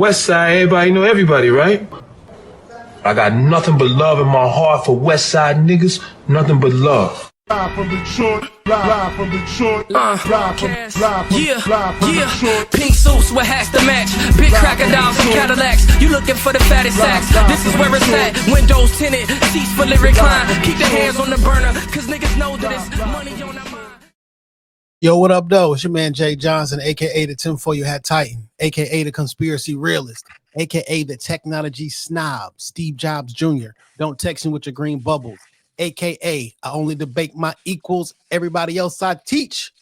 West Side, everybody know everybody, right? I got nothing but love in my heart for West Side niggas, nothing but love. Live from Detroit, live from Detroit, live yeah. Pink suits with hats to match, big crocodiles and Cadillacs. You looking for the fattest sacks? This is where it's at. Windows tinted, seats fully reclined. Keep the hands on the burner, cause niggas know that it's money on their mind. Yo, what up, though? It's your man Jay Johnson, aka the tinfoil hat titan, aka the conspiracy realist, aka the technology snob, Steve Jobs Jr. Don't text me with your green bubbles, aka I only debate my equals, everybody else I teach.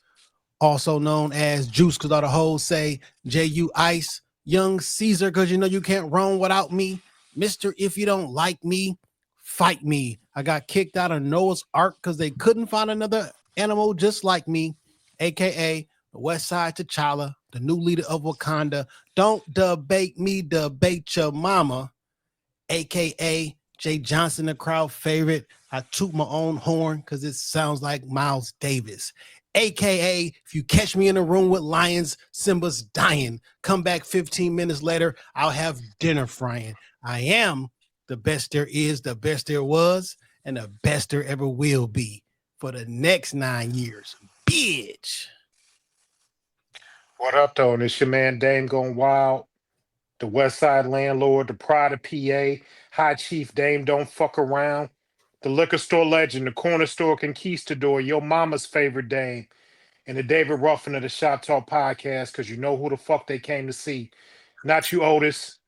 Also known as Juice, because all the hoes say J.U. Ice, Young Caesar, because you know you can't roam without me. Mr. If you don't like me, fight me. I got kicked out of Noah's Ark because they couldn't find another animal just like me. AKA the West Side T'Challa, the new leader of Wakanda. Don't debate me, debate your mama. AKA Jay Johnson, the crowd favorite. I toot my own horn because it sounds like Miles Davis. AKA if you catch me in a room with lions, Simba's dying. Come back 15 minutes later, I'll have dinner frying. I am the best there is, the best there was, and the best there ever will be for the next 9 years. Bitch. What up, though? And it's your man Dame Going Wild, the West Side Landlord, the Pride of PA, High Chief Dame Don't Fuck Around, the liquor store legend, the corner store conquistador, your mama's favorite Dame, and the David Ruffin of the Shop Talk Podcast, because you know who the fuck they came to see. Not you, Otis.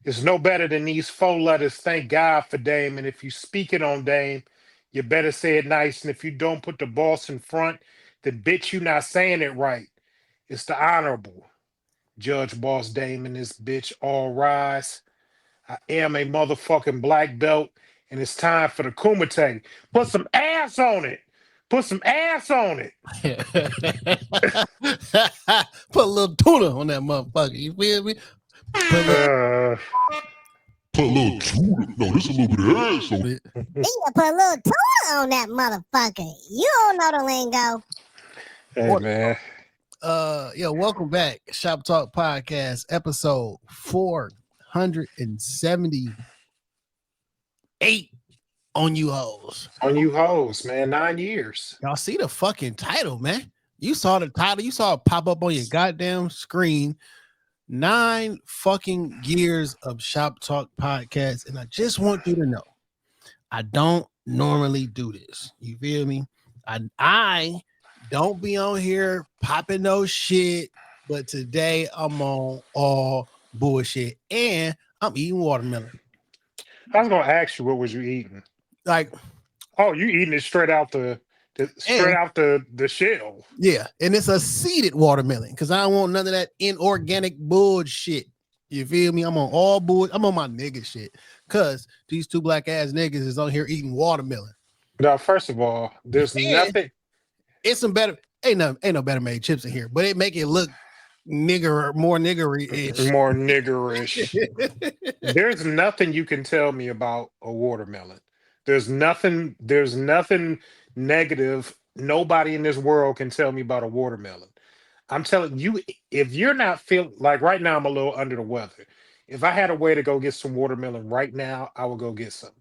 It's no better than these 4 letters. Thank God for Dame. And if you speak it on Dame, you better say it nice. And if you don't put the boss in front, then bitch, you not saying it right. It's the Honorable Judge Boss Dame and this bitch. All rise. I am a motherfucking black belt, and it's time for the Kumite. Put some ass on it. Put some ass on it. Put a little tuna on that motherfucker. You feel me? Put a little tuna. No, this is a little bit of ass on it. You put a little tuna on that motherfucker. You don't know the lingo. Hey, man. Yo, welcome back. Shop Talk Podcast, episode 478 on you hoes. On you hoes, man. 9 years. Y'all see the fucking title, man. You saw the title. You saw it pop up on your goddamn screen. 9 fucking years of Shop Talk Podcast. And I just want you to know, I don't normally do this. You feel me? I don't be on here popping no shit, but today I'm on all bullshit and I'm eating watermelon. I was gonna ask you, what was you eating? Like, oh, you eating it straight out the shell. Yeah, and it's a seeded watermelon because I don't want none of that inorganic bullshit. You feel me? I'm on all bull. I'm on my nigga shit because these 2 black ass niggas is on here eating watermelon. Now, first of all, there's nothing. It's some better. Ain't no better made chips in here, but it make it look more niggerish. More niggerish. There's nothing you can tell me about a watermelon. There's nothing negative. Nobody in this world can tell me about a watermelon. I'm telling you, if you're not feeling like right now, I'm a little under the weather. If I had a way to go get some watermelon right now, I would go get some.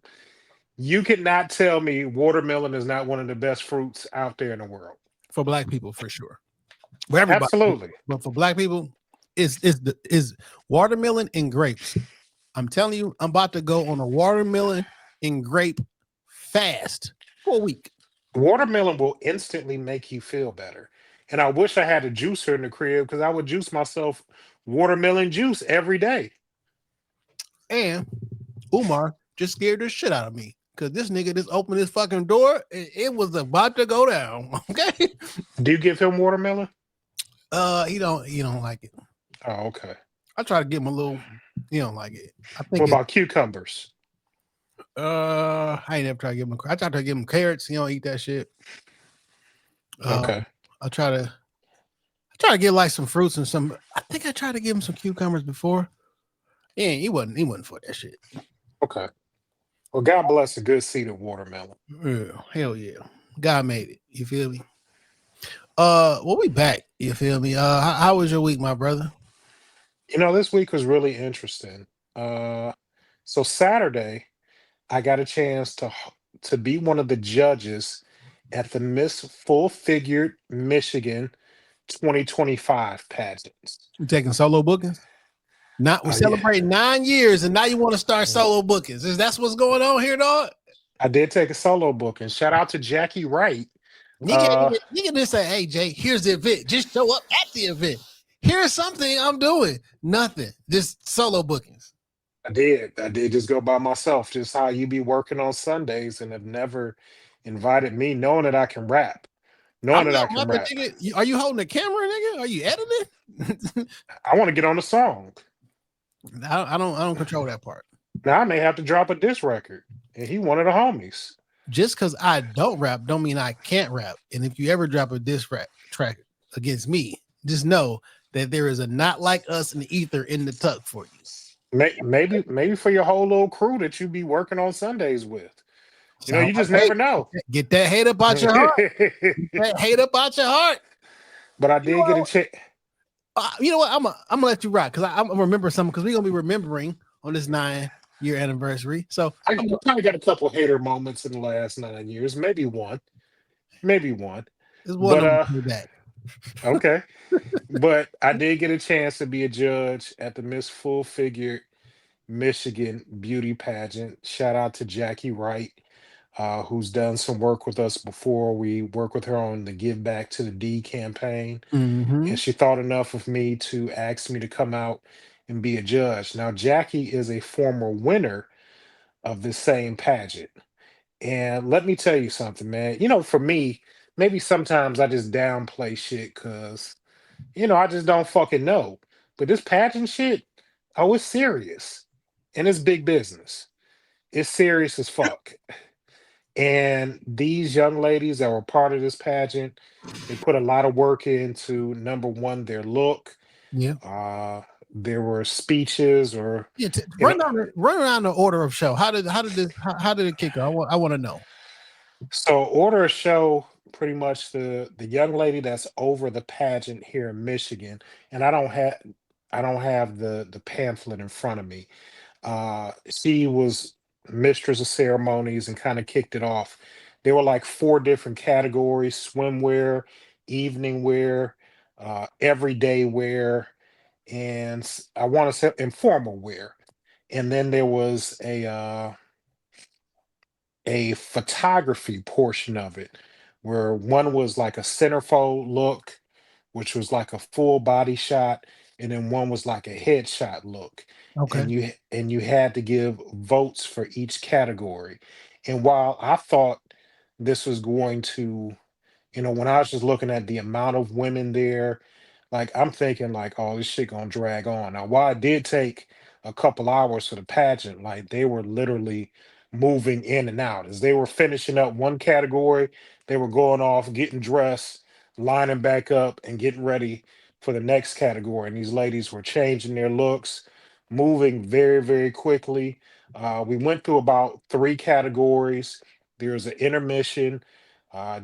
You cannot tell me watermelon is not one of the best fruits out there in the world. For black people, for sure. For everybody, absolutely. But for black people, is watermelon and grapes. I'm telling you, I'm about to go on a watermelon and grape fast for a week. Watermelon will instantly make you feel better. And I wish I had a juicer in the crib because I would juice myself watermelon juice every day. And Umar just scared the shit out of me. Because this nigga just opened his fucking door and it was about to go down. Okay. Do you give him watermelon? He don't like it. Oh, okay. I try to give him a little, he don't like it. I think. What about cucumbers? I ain't never tried to give him. I try to give him carrots. He don't eat that shit. Okay. I try to get like some fruits and some. I think I tried to give him some cucumbers before. Yeah, he wasn't for that shit. Okay. Well, God bless a good seeded watermelon. Yeah, hell yeah. God made it. You feel me? Well, we back. You feel me? How was your week, my brother? This week was really interesting. Uh, so Saturday, I got a chance to be one of the judges at the Miss Full Figured Michigan 2025 pageants. You taking solo bookings? Not we're Yeah, celebrating 9 years, and now you want to start mm, solo bookings. That's what's going on here, dog? I did take a solo booking. Shout out to Jackie Wright. Uh, You can just say, "Hey Jay, here's the event. Just show up at the event. Here's something I'm doing. Nothing. Just solo bookings." I did just go by myself, just how you be working on Sundays and have never invited me, knowing that I can rap, knowing I'm that I not can rapping, rap. nigga. Are you holding the camera, nigga? Are you editing? I want to get on the song. I don't control that part. Now I may have to drop a diss record, and he one of the homies. Just because I don't rap, don't mean I can't rap. And if you ever drop a diss rap track against me, just know that there is a not like us in the ether in the tuck for you. Maybe for your whole little crew that you be working on Sundays with. Sound You just like never hate. know. Get that hate up out your heart. That hate up out your heart. But I You know did get a what? chance. You know what? I'm gonna let you rock because I'm gonna remember something because we're gonna be remembering on this 9-year anniversary. So I probably got a couple hater moments in the last 9 years, maybe one. there's one But of them that. okay. But I did get a chance to be a judge at the Miss Full Figure Michigan beauty pageant. Shout out to Jackie Wright, who's done some work with us before. We work with her on the Give Back to the D campaign, Mm-hmm. and she thought enough of me to ask me to come out and be a judge. Now, Jackie is a former winner of this same pageant. And let me tell you something, man. For me, maybe sometimes I just downplay shit because, I just don't fucking know. But this pageant shit, oh, it's serious. And it's big business. It's serious as fuck. And these young ladies that were part of this pageant, they put a lot of work into number one, their look. Yeah. Uh, there were speeches or Yeah. you know, Run around the order of show. How did it kick off? I want to know. so order a show pretty much the young lady that's over the pageant here in Michigan, and I don't have the pamphlet in front of me. She was mistress of ceremonies and kind of kicked it off. There were like four different categories: swimwear, evening wear, everyday wear, and I want to say informal wear. And then there was a photography portion of it where one was like a centerfold look, which was like a full body shot, and then one was like a headshot look. Okay. And you had to give votes for each category. And while I thought this was going to, when I was just looking at the amount of women there, like I'm thinking like, oh, this shit gonna drag on. Now, while it did take a couple hours for the pageant, like they were literally moving in and out. As they were finishing up one category, they were going off, getting dressed, lining back up, and getting ready for the next category. And these ladies were changing their looks, moving very, very quickly. We went through about three categories. There was an intermission.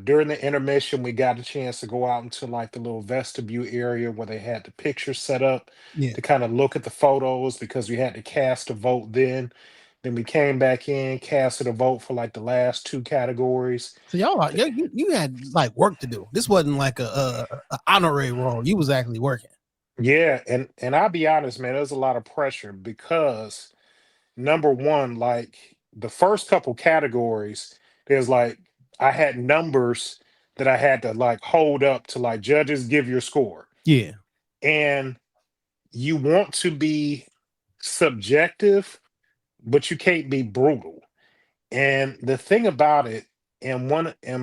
During the intermission, we got a chance to go out into like the little vestibule area where they had the pictures set up Yeah. to kind of look at the photos because we had to cast a vote then. Then we came back in, casted a vote for like the last two categories. So you had like work to do. This wasn't like a honorary role. You was actually working. Yeah, and I'll be honest, man, there's a lot of pressure because number one, like the first couple categories, there's like I had numbers that I had to like hold up to like judges give your score. Yeah. And you want to be subjective, but you can't be brutal. And the thing about it, and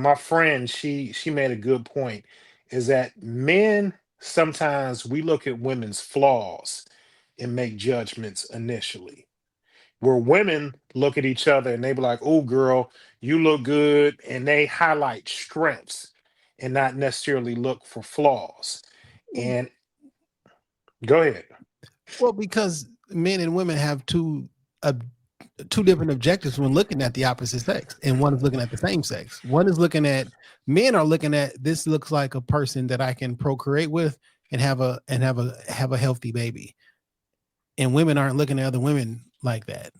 my friend, she made a good point, is that men sometimes we look at women's flaws and make judgments initially where women look at each other and they be like, "Oh, girl, you look good," and they highlight strengths and not necessarily look for flaws. And go ahead. Well, because men and women have two different objectives when looking at the opposite sex, and one is looking at the same sex. One is looking at men are looking at this looks like a person that I can procreate with and have a healthy baby. and women aren't looking at other women like that.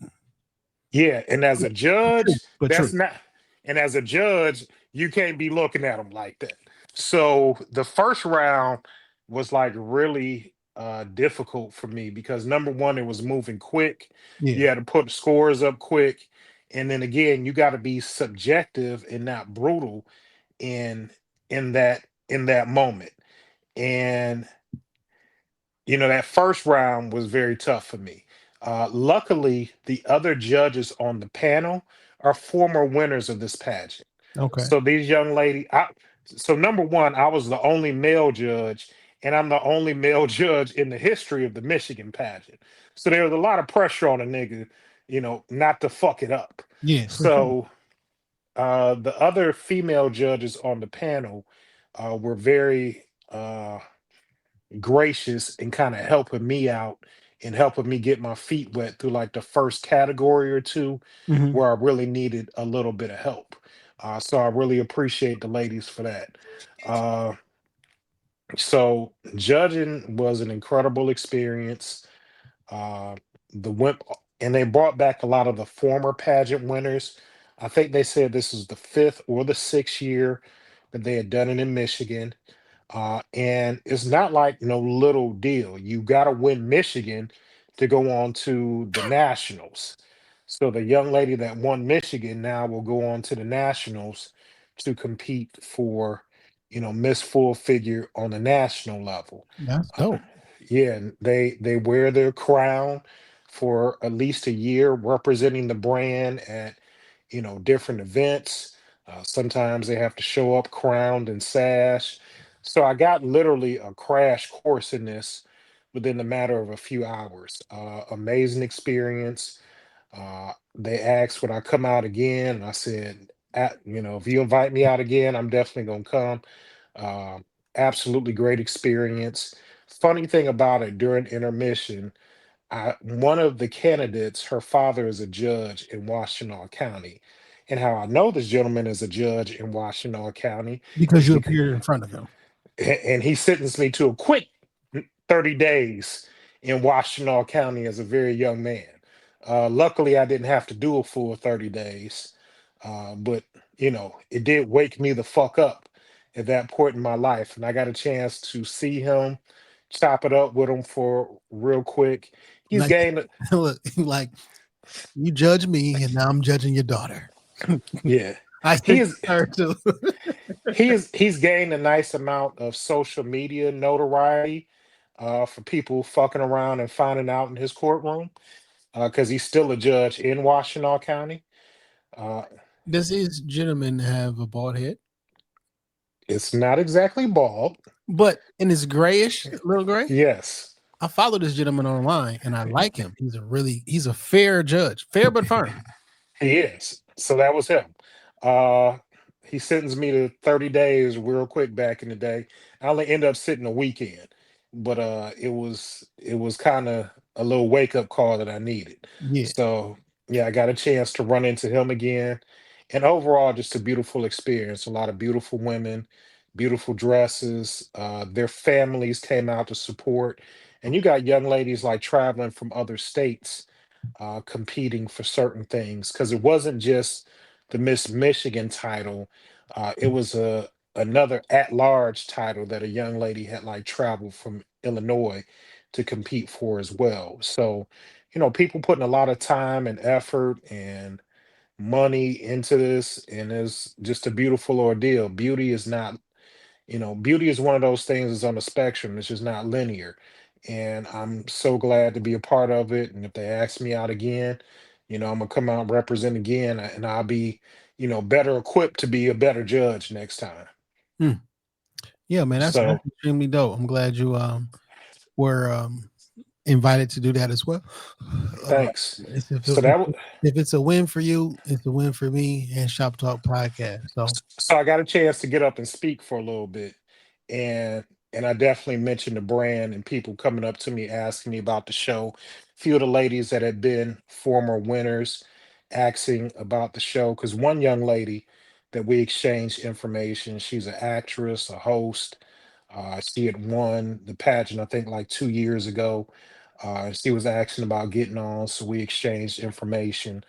Yeah, and as a True, judge, but that's true. not. And as a judge, you can't be looking at them like that. So the first round was like really difficult for me because number one, it was moving quick. You Yeah, had to put scores up quick, and then again, you got to be subjective and not brutal in in that moment. And that first round was very tough for me. Luckily, the other judges on the panel are former winners of this pageant. okay. So these young lady, so number one, I was the only male judge, and I'm the only male judge in the history of the Michigan pageant. So there was a lot of pressure on a nigga, not to fuck it up. Yeah, for sure. So the other female judges on the panel were very gracious and kind of helping me out and helping me get my feet wet through like the first category or two Mhm. where I really needed a little bit of help. So I really appreciate the ladies for that. Uh, so judging was an incredible experience. Uh, the wimp and they brought back a lot of the former pageant winners. I think they said this is the fifth or the sixth year that they had done it in Michigan. And it's not like no little deal. You got to win Michigan to go on to the Nationals. So the young lady that won Michigan now will go on to the Nationals to compete for, Miss Full Figure on the national level. That's Uh, dope. yeah, and they wear their crown for at least a year, representing the brand at different events. Sometimes they have to show up crowned and sash. So I got literally a crash course in this within the matter of a few hours. Amazing experience. They asked would I come out again, and I said, if you invite me out again, I'm definitely gonna come. Absolutely great experience. Funny thing about it, during intermission, one of the candidates, her father is a judge in Washtenaw County. And how I know this gentleman is a judge in Washtenaw County Because is you because, appeared in front of him. and he sentenced me to a quick 30 days in Washtenaw County as a very young man. Luckily, I didn't have to do a full 30 days, but it did wake me the fuck up at that point in my life. And I got a chance to see him, chop it up with him for real quick. He's Like, gained, look, like you judge me, and now I'm judging your daughter. yeah, I he think is. her too. He's gained a nice amount of social media notoriety for people fucking around and finding out in his courtroom because he's still a judge in Washtenaw County. Uh, Does this gentleman have a bald head? it's not exactly bald. But in his grayish, little gray. Yes, I follow this gentleman online, and I like him. He's a fair judge, fair but firm. he is. So that was him. Uh, he sentenced me to 30 days real quick back in the day. I only ended up sitting a weekend, but it was kind of a little wake up call that I needed. Yeah, So yeah, I got a chance to run into him again. And overall, just a beautiful experience. A lot of beautiful women, beautiful dresses. Their families came out to support. And you got young ladies like traveling from other states competing for certain things because it wasn't just the Miss Michigan title. It was another at-large title that a young lady had like traveled from Illinois to compete for as well. So, people putting a lot of time and effort and money into this, and it's just a beautiful ordeal. Beauty is one of those things that's on the spectrum. It's just not linear. And I'm so glad to be a part of it. And if they ask me out again, I'm gonna come out and represent again, and I'll be, better equipped to be a better judge next time. Hmm. Yeah, man, that's So extremely dope. I'm glad you were invited to do that as well. Uh, thanks. it's- if, So it- that if it's a win for you, it's a win for me and Shop Talk Podcast. So So I got a chance to get up and speak for a little bit, and I definitely mentioned the brand and people coming up to me asking me about the show. A few of the ladies that had been former winners asking about the show because one young lady that we exchanged information, she's an actress, a host. She had won the pageant, I think, like 2 years ago. She was asking about getting on, so we exchanged information.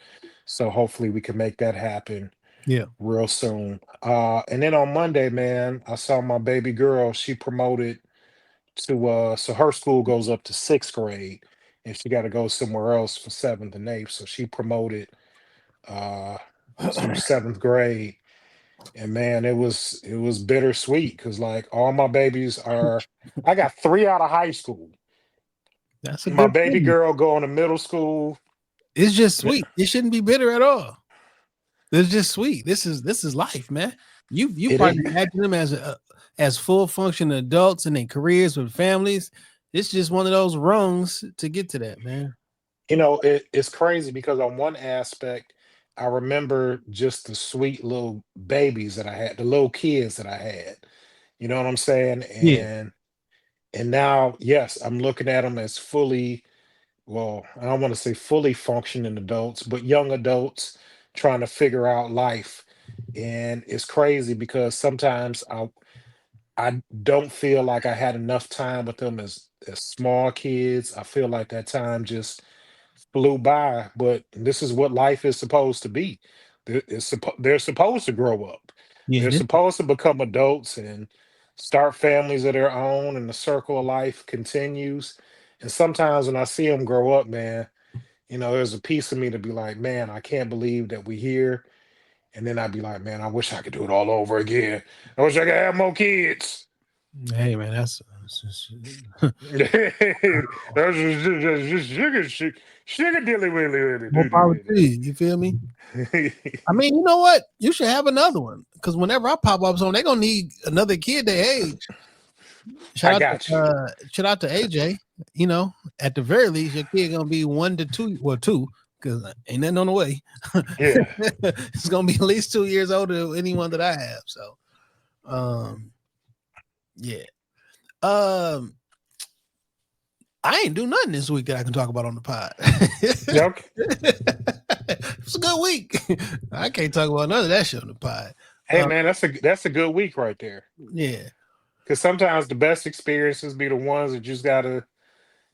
So hopefully we can make that happen Yeah. real soon. And then on Monday, man, I saw my baby girl. She promoted to so her school goes up to sixth grade, and she got to go somewhere else for seventh and eighth. So she promoted uh to seventh grade, and man, it was bittersweet because like all my babies are. I got three out of high school. That's a My good baby thing. girl going to middle school. It's just sweet. It shouldn't be bitter at all. It's just sweet. This is life, man. You It probably is. imagine them as full function adults in their careers with families. It's just one of those rungs to get to that, man. It's crazy because on one aspect, I remember just the sweet little babies that I had, the little kids that I had. You know what I'm saying? Yeah, And now, yes, I'm looking at them as fully, well, I don't want to say fully functioning adults, but young adults trying to figure out life. And it's crazy because sometimes I don't feel like I had enough time with them as small kids. I feel like that time just flew by, but this is what life is supposed to be. They're supposed to grow up. yeah. They're supposed to become adults and start families of their own, and the circle of life continues. And sometimes when I see them grow up, man, there's a piece of me to be like, man, I can't believe that we're here. And then I'd be like, man, I wish I could do it all over again. I wish I could have more kids. Hey, man, that's That's just sugar dilly more power to willy. you. You feel me? I mean, you know what? You should have another one because whenever I pop up on, they're gonna need another kid their age. I got you. Shout out to AJ. At the very least, your kid gonna be 1 to 2, well, 2, because ain't nothing on the way. Yeah. It's gonna be at least 2 years older than anyone that I have. So, yeah. I ain't do nothing this week that I can talk about on the pod. Yep. It's a good week. I can't talk about none of that shit on the pod. Hey man, that's a good week right there. Yeah. Because sometimes the best experiences be the ones that just gotta.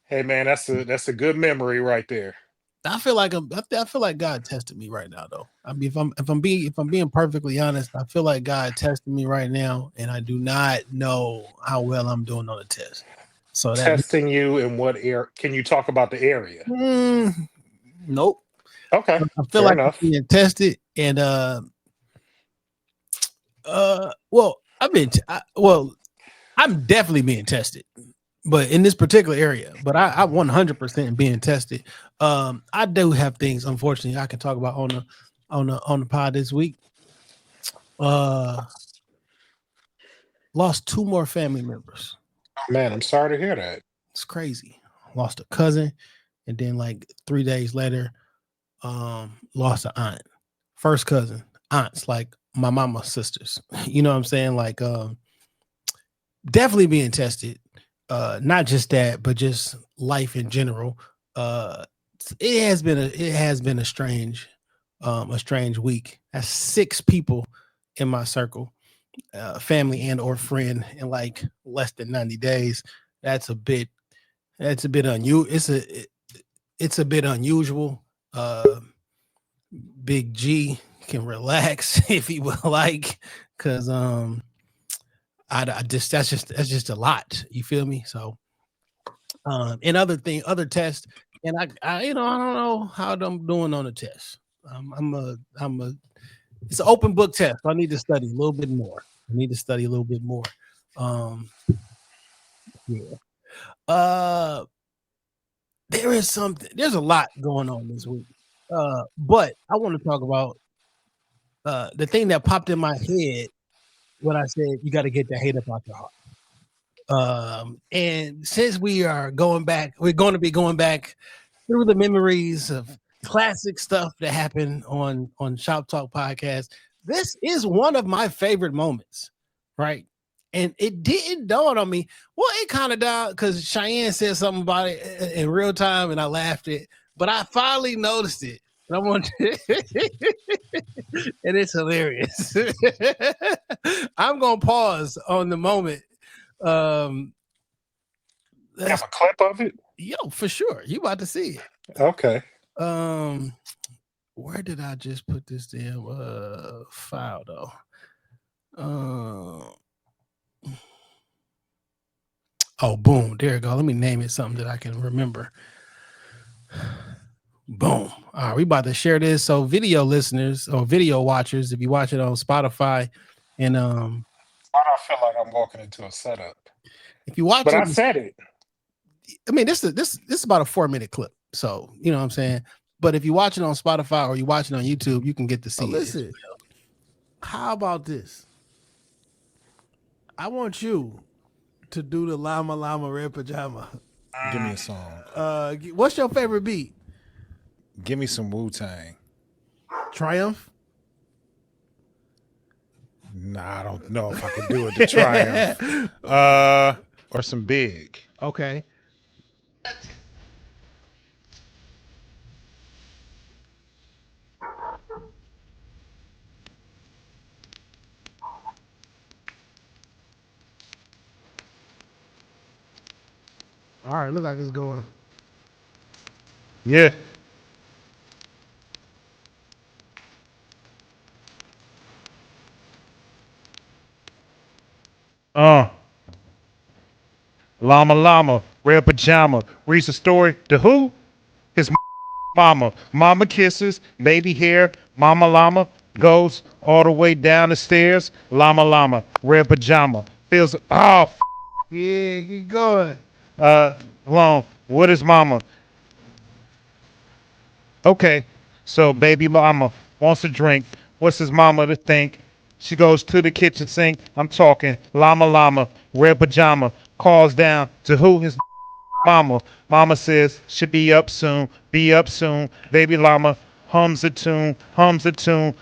Hey man, that's a good memory right there. I feel like I feel like God tested me right now, though. I mean, if I'm being perfectly honest, I feel like God tested me right now, and I do not know how well I'm doing on the test. So that Testing you in what area? Can you talk about the area? nope. Okay, I feel fair like enough. I'm being tested, and well, I'm definitely being tested, but in this particular area. But I 100% being tested. I do have things, unfortunately, I can talk about on the pod this week. Lost 2 more family members. Man, I'm sorry to hear that. It's crazy. Lost a cousin, and then like 3 days later, lost an aunt. First cousin, aunts, like my mama's sisters. You know what I'm saying? Like, definitely being tested. Not just that, but just life in general. It has been a strange week. That's 6 people in my circle, family and or friend, in like less than 90 days. That's a bit unusual. It's a bit unusual. Big G can relax if he would like, because I just that's just a lot. You feel me? So and other tests, and I I don't know how I'm doing on the test. It's an open book test. So I need to study a little bit more. Yeah. There's a lot going on this week. But I want to talk about the thing that popped in my head when I said you got to get the hate up out your heart. And since we're going to be going back through the memories of classic stuff that happened on Shop Talk Podcast. This is one of my favorite moments, right? And it didn't dawn on me. Well, it kind of died because Cheyenne said something about it in real time, and I laughed it. But I finally noticed it, and I want to, and it's hilarious. I'm gonna pause on the moment. Have a clip of it. Yo, for sure. You about to see it. Okay. Where did I just put this damn file though? Oh, boom. There you go. Let me name it something that I can remember. Boom. All right, we about to share this. So video listeners or video watchers, if you watch it on Spotify and I don't feel like I'm walking into a setup. if you watch But it, I said it. I mean, this is about a 4-minute clip. So you know what I'm saying? But if you watch it on Spotify or you watch it on YouTube, you can get to see it. Listen, how about this? I want you to do the Llama Llama Red Pajama. Give me a song. What's your favorite beat? Give me some Wu-Tang. Triumph? Nah, I don't know if I can do it to Triumph. Or some Big. Okay. All right, look like it's going. Yeah. Llama Llama, Red Pajama. Reads the story to who? His mama. Mama kisses, baby hair. Mama Llama goes all the way down the stairs. Llama Llama, Red Pajama. Feels, oh, Yeah, keep going. long. What is mama? Okay, so baby mama wants a drink. What's his mama to think? She goes to the kitchen sink. I'm talking llama llama, red pajama, calls down to who? His mama. Mama says should be up soon, be up soon. Baby llama hums a tune,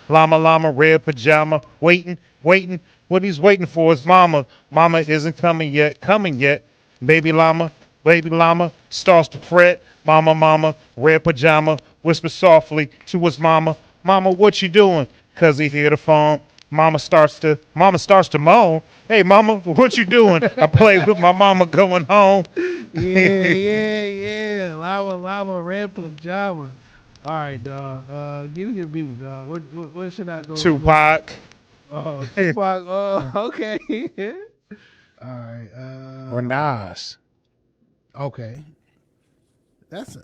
llama llama, red pajama, waiting, waiting. What he's waiting for is mama. Mama isn't coming yet, Baby llama starts to fret. Mama, red pajama, whispers softly to his mama. Mama, what you doing? Cause he hear the phone. Mama starts to moan. Hey mama, what you doing? I play with my mama going home. Yeah. Llama Red Pajama. All right, dog. Give me your beat, dog. What should I go? Tupac. Oh, Tupac. Oh, okay. All right. Or Nas. Okay. That's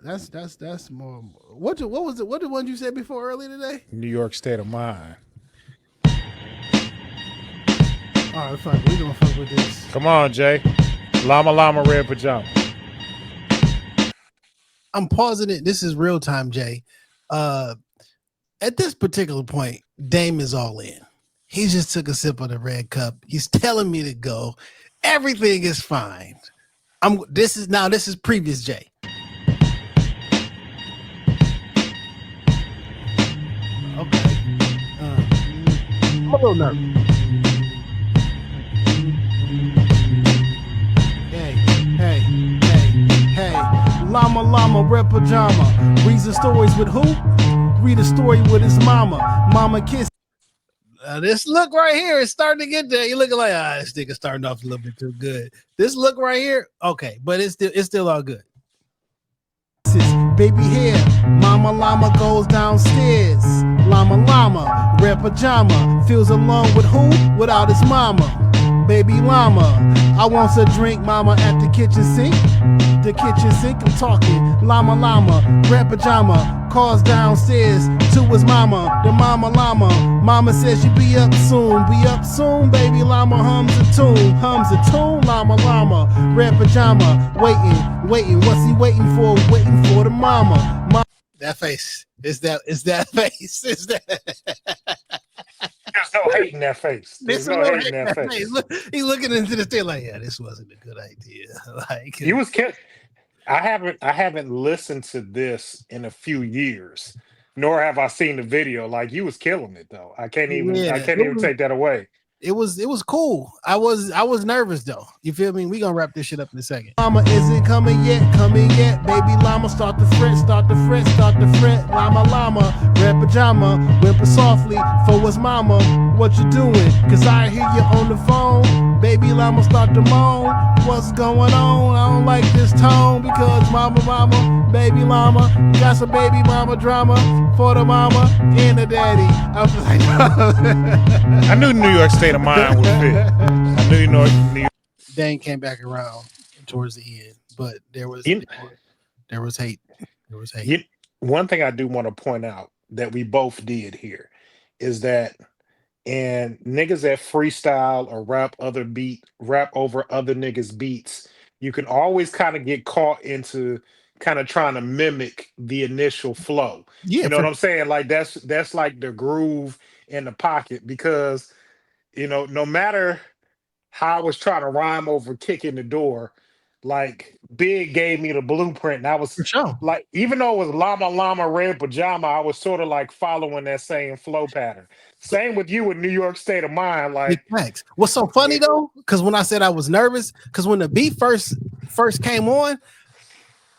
more. What was it? What the one you said before earlier today? New York State of Mind. All right, fuck. We gonna fuck with this. Come on, Jay. Llama llama, red pajama. I'm pausing it. This is real time, Jay. At this particular point, Dame is all in. He just took a sip of the red cup. He's telling me to go. Everything is fine. This is previous Jay. Okay. I'm a little nervous. Hey. Llama, red pajama. Reads the stories with who? Read a story with his mama. Mama kiss. This look right here is starting to get there. You're looking like, this nigga starting off a little bit too good. This look right here, okay, but it's still all good. Baby hair, mama llama goes downstairs. Llama, red pajama, feels alone with who? Without his mama. Baby llama, I want a drink, mama, at the kitchen sink. The kitchen sink, I'm talking. Llama, red pajama, calls downstairs to his mama. The mama llama, mama says she be up soon, baby llama hums a tune, llama, red pajama, waiting, what's he waiting for? Waiting for the mama. That face, is that face, is that? There's no hate in that face. There's no hate in that face. He's looking into the thing like, yeah, this wasn't a good idea. Like He was kidding. I haven't listened to this in a few years, nor have I seen the video. Like, you was killing it though. I can't even take that away. it was cool. I was nervous though. You feel me? We gonna wrap this shit up in a second. Llama isn't coming yet. Baby llama, start to fret, start to fret, start to fret. Llama, red pajama, whimper softly for what's mama. What you doing? Cause I hear you on the phone. Baby llama, start to moan. What's going on? I don't like this tone because mama, baby llama, got some baby mama drama for the mama and the daddy. I was like, I knew New York State of Mind would fit. I knew New York. Dane came back around towards the end, but there was hate. There was hate. One thing I do want to point out that we both did here is that, and niggas that freestyle or rap over other niggas beats, you can always kind of get caught into kind of trying to mimic the initial flow. Yeah, you know what I'm saying? Like that's like the groove in the pocket, because no matter how I was trying to rhyme over kick in the door, like Big gave me the blueprint, and I was for sure. like, even though it was llama red pajama, I was sort of like following that same flow pattern. Same with you with New York State of Mind. Like, what's so funny though? Because when I said I was nervous, because when the beat first came on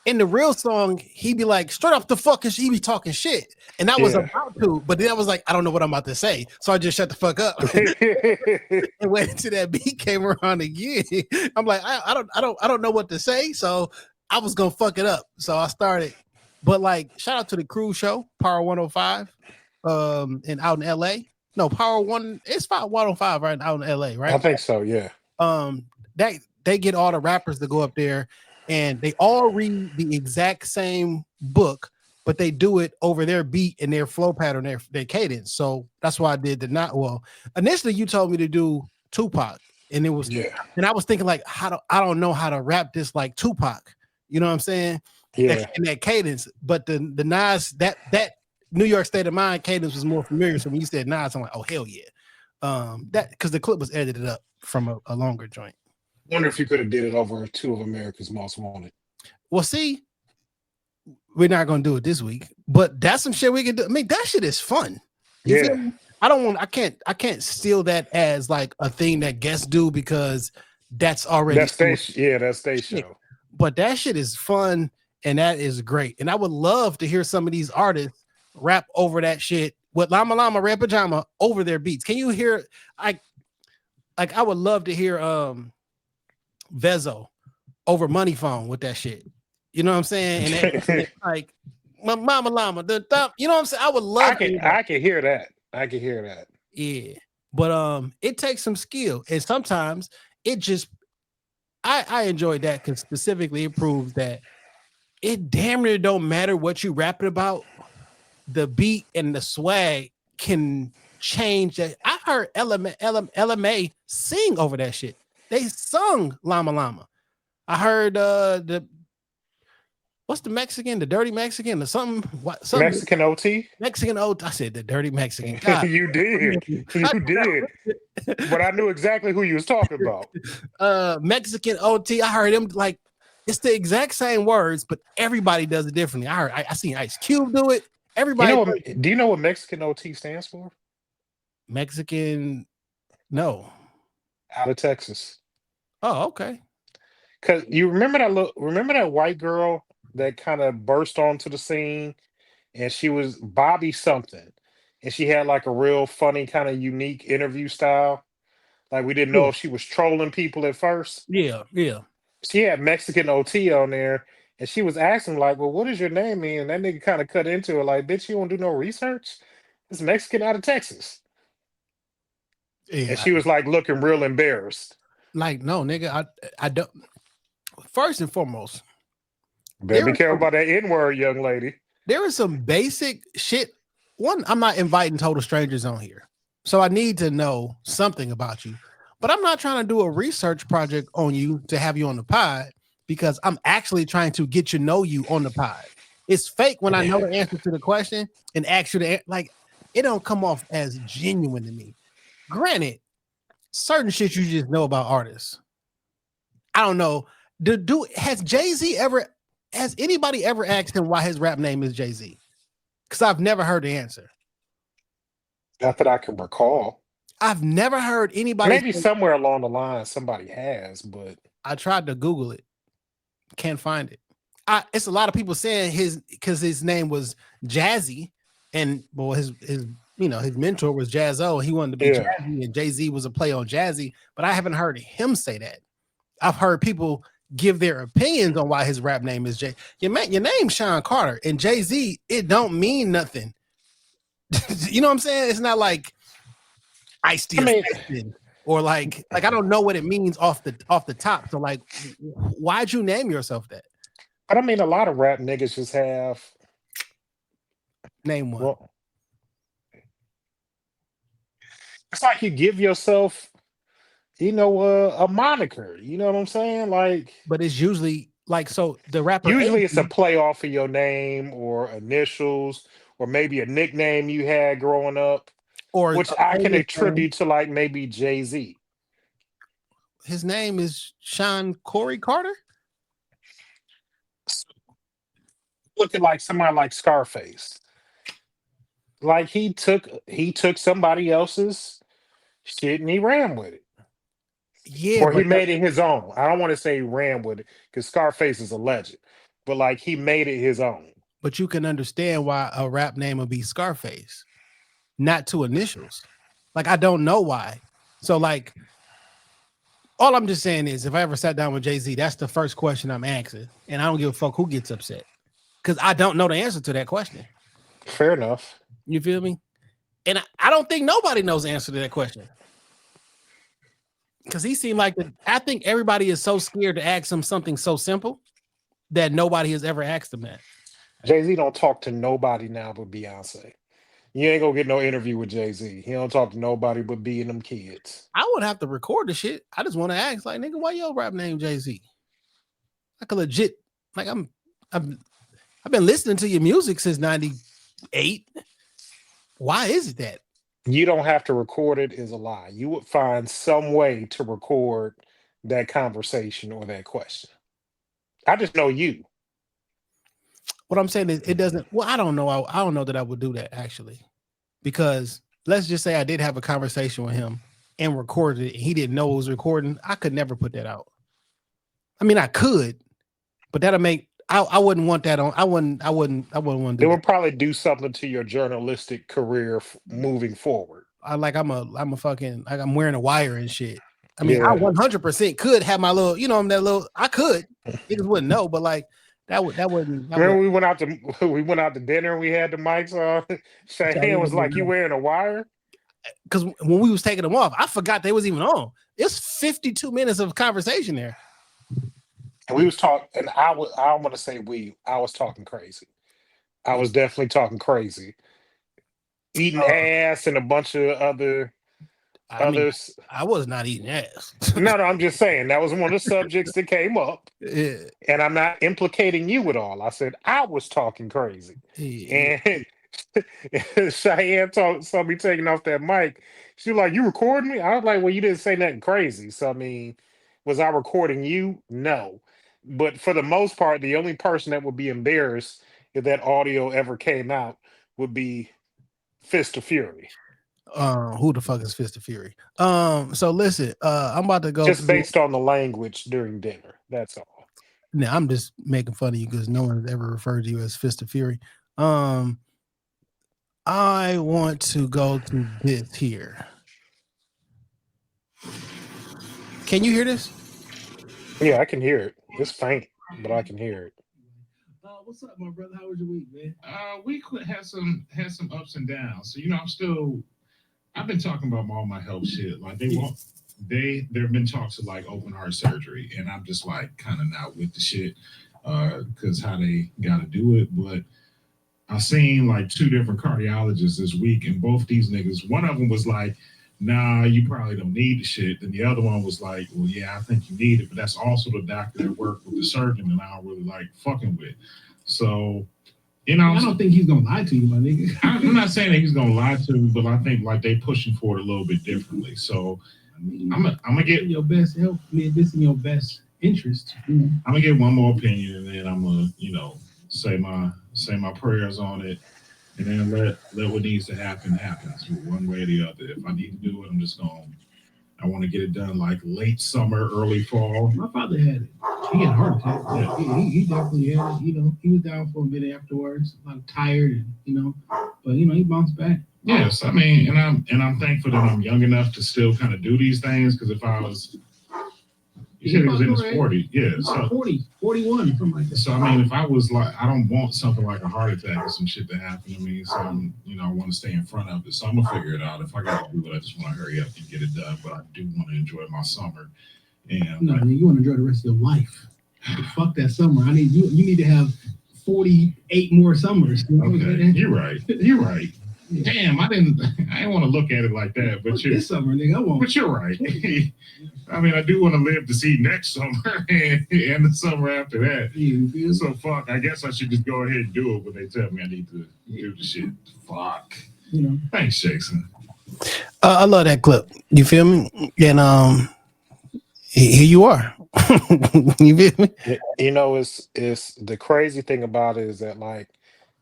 in the real song, he'd be like, straight off the fucking shit, he be talking shit, and I was about to, but then I was like, I don't know what I'm about to say, so I just shut the fuck up and waited until that beat came around again. I'm like, I don't know what to say, so I was gonna fuck it up, so I started. But like, shout out to the Cruise Show, Power 105, and out in LA. No, Power One, it's 105 right out in LA, right? I think so, yeah. They get all the rappers to go up there, and they all read the exact same book, but they do it over their beat and their flow pattern, their cadence. So that's why I did the not well. Initially, you told me to do Tupac, and it was and I was thinking like, I don't know how to rap this like Tupac. You know what I'm saying? Yeah. And that cadence, but the Nas that New York State of Mind cadence was more familiar. So when you said Nas, I'm like, oh hell yeah. That because the clip was edited up from a longer joint. Wonder if you could have did it over Two of America's Most Wanted. Well, see, we're not gonna do it this week, but that's some shit we can do. I mean, that shit is fun. You feel me? I can't steal that as like a thing that guests do, because that's already that's their show. But that shit is fun and that is great. And I would love to hear some of these artists rap over that shit with Llama Red Pajama over their beats. Can you hear? I would love to hear Vezo over Money Phone with that shit. You know what I'm saying? And that, like Mama Llama, you know what I'm saying? I would love. I can hear that. I can hear that. Yeah, but it takes some skill, and sometimes it just. I enjoyed that because specifically it proves that it damn near don't matter what you rapping about. The beat and the swag can change that. I heard LMA sing over that shit. They sung Llama. I heard what's the Mexican, the dirty Mexican or something? Something Mexican OT? Mexican OT. I said the dirty Mexican. God. You did. You did. But I knew exactly who you was talking about. Mexican OT. I heard him like it's the exact same words, but everybody does it differently. I seen Ice Cube do it. Everybody. Do you know what Mexican OT stands for? Mexican, no. Out of Texas. Oh, okay. Cause you remember that white girl that kind of burst onto the scene, and she was Bobby something, and she had like a real funny kind of unique interview style. Like we didn't know if she was trolling people at first. Yeah. She had Mexican OT on there, and she was asking like, "Well, what does your name mean?" And that nigga kind of cut into it like, "Bitch, you don't do no research. It's Mexican out of Texas." Yeah. And she was like looking real embarrassed. Like, no, nigga, I don't. First and foremost, better be careful about that N-word, young lady. There is some basic shit. One, I'm not inviting total strangers on here, so I need to know something about you. But I'm not trying to do a research project on you to have you on the pod, because I'm actually trying to get to know you on the pod. It's fake when I know the answer to the question and ask you to, like, it don't come off as genuine to me. Granted, certain shit you just know about artists. I don't know. Has anybody ever asked him why his rap name is Jay-Z? Because I've never heard the answer. Not that I can recall. I've never heard anybody. Maybe somewhere along the line somebody has, but I tried to Google it, can't find it. It's a lot of people saying because his name was Jazzy, and his mentor was Jazzo. He wanted to be Jazzy, and Jay-Z was a play on Jazzy. But I haven't heard him say that. I've heard people give their opinions on why his rap name is Jay. Your name's Sean Carter, and Jay-Z. It don't mean nothing. You know what I'm saying? It's not like Ice-T or like I don't know what it means off the top. So like, why'd you name yourself that? But I mean, a lot of rap niggas just have. Name one. Well, it's like you give yourself, a moniker. You know what I'm saying? Like, but it's usually like, so the rapper. Usually it's a play off of your name or initials or maybe a nickname you had growing up, or which I can attribute to like maybe Jay-Z. His name is Sean Corey Carter. Looking like somebody like Scarface. Like he took somebody else's shit and he ran with it. Yeah. Or he made it his own. I don't want to say he ran with it because Scarface is a legend. But like he made it his own. But you can understand why a rap name would be Scarface, not two initials. Like, I don't know why. So like, all I'm just saying is if I ever sat down with Jay-Z, that's the first question I'm asking. And I don't give a fuck who gets upset. Because I don't know the answer to that question. Fair enough. You feel me? And I don't think nobody knows the answer to that question. Because he seemed like I think everybody is so scared to ask him something so simple that nobody has ever asked him that. Jay-Z don't talk to nobody now but Beyonce. You ain't gonna get no interview with Jay-Z. He don't talk to nobody but B and them kids. I would have to record the shit. I just want to ask, like, nigga, why your rap name Jay-Z? Like a legit, like I've been listening to your music since 98. Why is it that? You don't have to record it is a lie. You would find some way to record that conversation or that question. I just know you. What I'm saying is it doesn't, well, I don't know. I don't know that I would do that actually. Because let's just say I did have a conversation with him and recorded it. And he didn't know it was recording. I could never put that out. I mean, I could, but that'll make, I wouldn't want that on. I wouldn't want to do It that. would probably do something to your journalistic career moving forward. I'm a fucking, like I'm wearing a wire and shit. I mean, I 100% could have my little, I could. He just wouldn't know, but like that wouldn't. Remember we went out to dinner and we had the mics on. Shahan was like, "You wearing a wire?" Because when we was taking them off, I forgot they was even on. It's 52 minutes of conversation there. And we was talking, and I want to say I was talking crazy. I was definitely talking crazy. Eating ass and a bunch of others. I was not eating ass. No, I'm just saying that was one of the subjects that came up. Yeah. And I'm not implicating you at all. I said I was talking crazy. Yeah. And Cheyenne saw me taking off that mic. She was like, "You recording me?" I was like, "Well, you didn't say nothing crazy." So I mean, was I recording you? No. But for the most part, the only person that would be embarrassed if that audio ever came out would be Fist of Fury. Who the fuck is Fist of Fury? So listen, I'm about to go just based on the language during dinner. That's all. Now I'm just making fun of you because no one has ever referred to you as Fist of Fury. I want to go to this here. Can you hear this? Yeah, I can hear it. It's faint, but I can hear it. What's up, my brother? How was your week, man? We had some ups and downs. So I've been talking about all my health shit. Like there have been talks of like open heart surgery, and I'm just like kind of not with the shit because how they got to do it. But I seen like 2 different cardiologists this week, and both these niggas, one of them was like, "Nah, you probably don't need the shit," and the other one was like, "Well, yeah, I think you need it," but that's also the doctor that worked with the surgeon, and I don't really like fucking with. So, I don't think he's gonna lie to you, my nigga. I'm not saying that he's gonna lie to me, but I think like they pushing for it a little bit differently. So, I'm gonna get your best help. This in your best interest. I'm gonna get one more opinion, and then I'm gonna, say my prayers on it. and then let what needs to happen happens one way or the other. If I need to do it, I'm just going. I want to get it done like late summer, early fall. My father had it. He had a heart attack. Yeah. He definitely had it. He was down for a bit afterwards, a lot tired, but he bounced back. Yes, I mean, and I'm thankful that I'm young enough to still kind of do these things. Because if I was, you said he was in his 40s, yeah, so 40, 41, something like that. So I mean, if I was like, I don't want something like a heart attack or some shit to happen to me. So I want to stay in front of it. So I'm gonna figure it out. If I gotta do it, I just want to hurry up and get it done. But I do want to enjoy my summer. And no, you want to enjoy the rest of your life. Fuck that summer. I need you. You need to have 48 more summers. Okay, you're right. You're right. Damn, I didn't want to look at it like that, but this summer, nigga, I won't. But you're right. I mean, I do want to live to see next summer and the summer after that. Yeah, so fuck, I guess I should just go ahead and do it when they tell me I need to do the shit. Fuck. Thanks, Jason. I love that clip. You feel me? And here you are. You feel me? It's the crazy thing about it is that like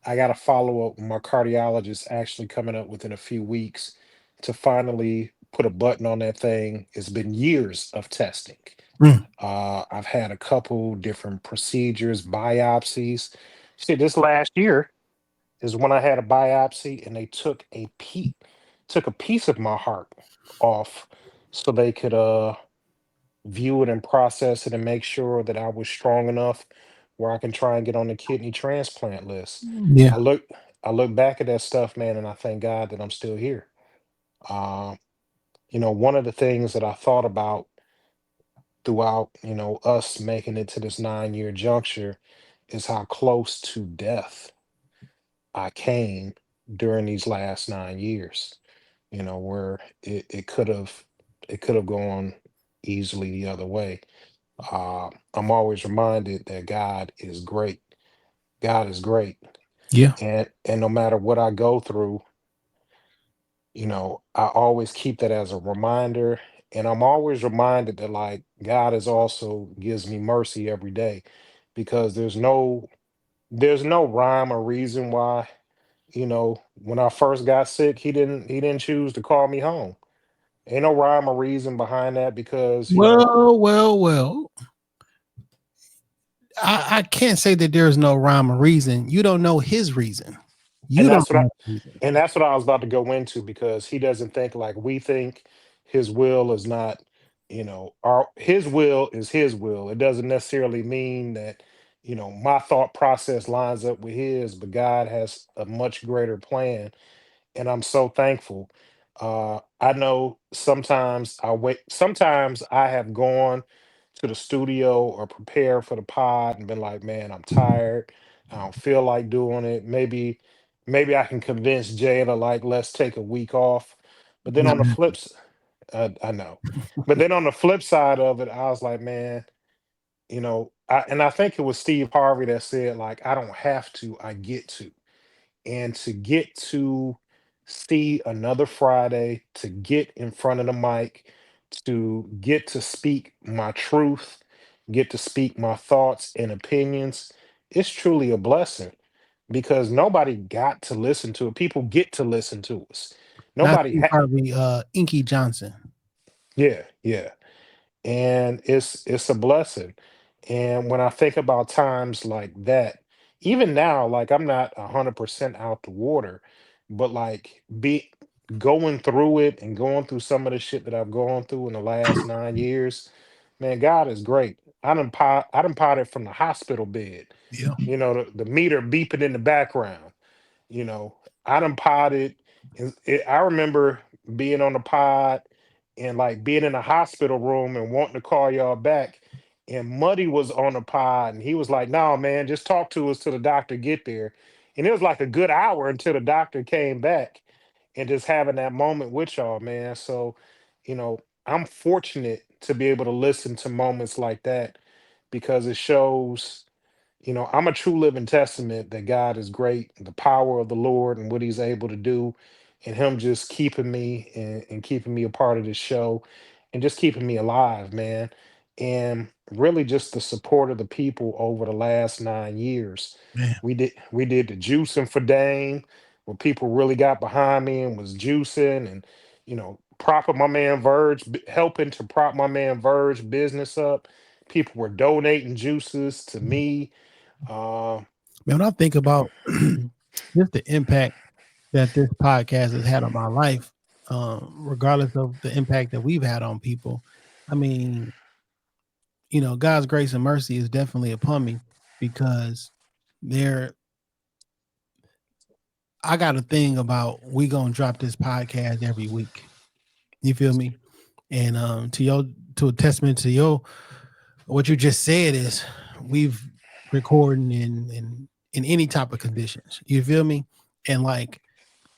I got to follow up with my cardiologist actually coming up within a few weeks to finally put a button on that thing. It's been years of testing. I've had a couple different procedures, biopsies. See, this last year is when I had a biopsy and they took a piece of my heart off so they could view it and process it and make sure that I was strong enough where I can try and get on the kidney transplant list. Yeah. I look back at that stuff, man, and I thank God that I'm still here. Um, one of the things that I thought about throughout, us making it to this 9-year juncture is how close to death I came during these last 9 years. Where it could have gone easily the other way. I'm always reminded that God is great. God is great. Yeah. And no matter what I go through, I always keep that as a reminder. And I'm always reminded that like God is also gives me mercy every day because there's no rhyme or reason why, when I first got sick, he didn't choose to call me home. Ain't no rhyme or reason behind that because, Well. I can't say that there's no rhyme or reason. You don't know his reason. and that's what I and that's what I was about to go into because he doesn't think like we think. His will is not, his will is his will. It doesn't necessarily mean that, my thought process lines up with his, but God has a much greater plan and I'm so thankful. I know sometimes I have gone to the studio or prepared for the pod and been like, man, I'm tired. I don't feel like doing it. Maybe I can convince Jay to like, let's take a week off. But then on the flips, I know. But then on the flip side of it, I was like, man, I think it was Steve Harvey that said, like, I don't have to, I get to. And to get to see another Friday, to get in front of the mic, to get to speak my truth, get to speak my thoughts and opinions, it's truly a blessing because nobody got to listen to it. People get to listen to us. Not Nobody probably Inky Johnson. yeah. And it's a blessing. And when I think about times like that, even now, like I'm not 100% out the water, but like be going through it and going through some of the shit that I've gone through in the last 9 years, man, God is great. I done potted from the hospital bed, Yeah. the meter beeping in the background. You know, I done potted. I remember being on the pod and like being in a hospital room and wanting to call y'all back. And Muddy was on the pod and he was like, "No, man, just talk to us till the doctor get there." And it was like a good hour until the doctor came back and just having that moment with y'all, man. So, I'm fortunate to be able to listen to moments like that because it shows I'm a true living testament that God is great, the power of the Lord and what he's able to do, and him just keeping me and keeping me a part of this show and just keeping me alive, man. And really just the support of the people over the last 9 years. Man. We did the juicing for Dame. where people really got behind me and was juicing and, propping my man Verge, helping to prop my man Verge business up. People were donating juices to me. Uh, Man, when I think about just the impact that this podcast has had on my life, regardless of the impact that we've had on people, I mean, God's grace and mercy is definitely upon me because there, I got a thing about we gonna drop this podcast every week. You feel me? And to a testament to your what you just said is we've recording in any type of conditions. You feel me? And like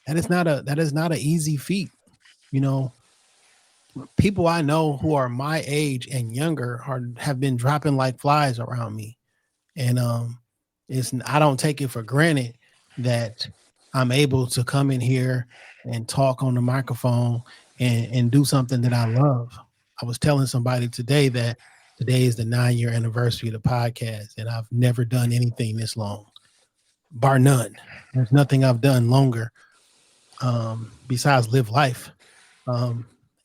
that is not an easy feat. You know, people I know who are my age and younger have been dropping like flies around me. And it's I don't take it for granted that I'm able to come in here and talk on the microphone and do something that I love. I was telling somebody today that today is the 9-year anniversary of the podcast, and I've never done anything this long, bar none. There's nothing I've done longer besides live life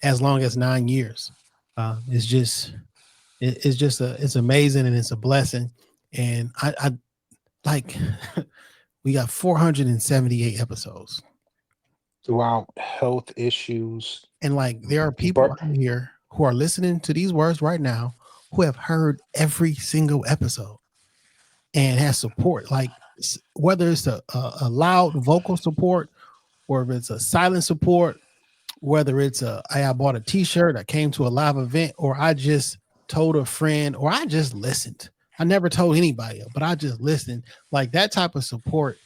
as long as 9 years. It's just it's amazing and it's a blessing. And I like we got 478 episodes. throughout health issues. And like there are people But out here who are listening to these words right now who have heard every single episode and has support. Like whether it's a loud vocal support or if it's a silent support, whether it's I bought a t-shirt, I came to a live event, or I just told a friend, or I just listened. I never told anybody, but I just listened. Like that type of support,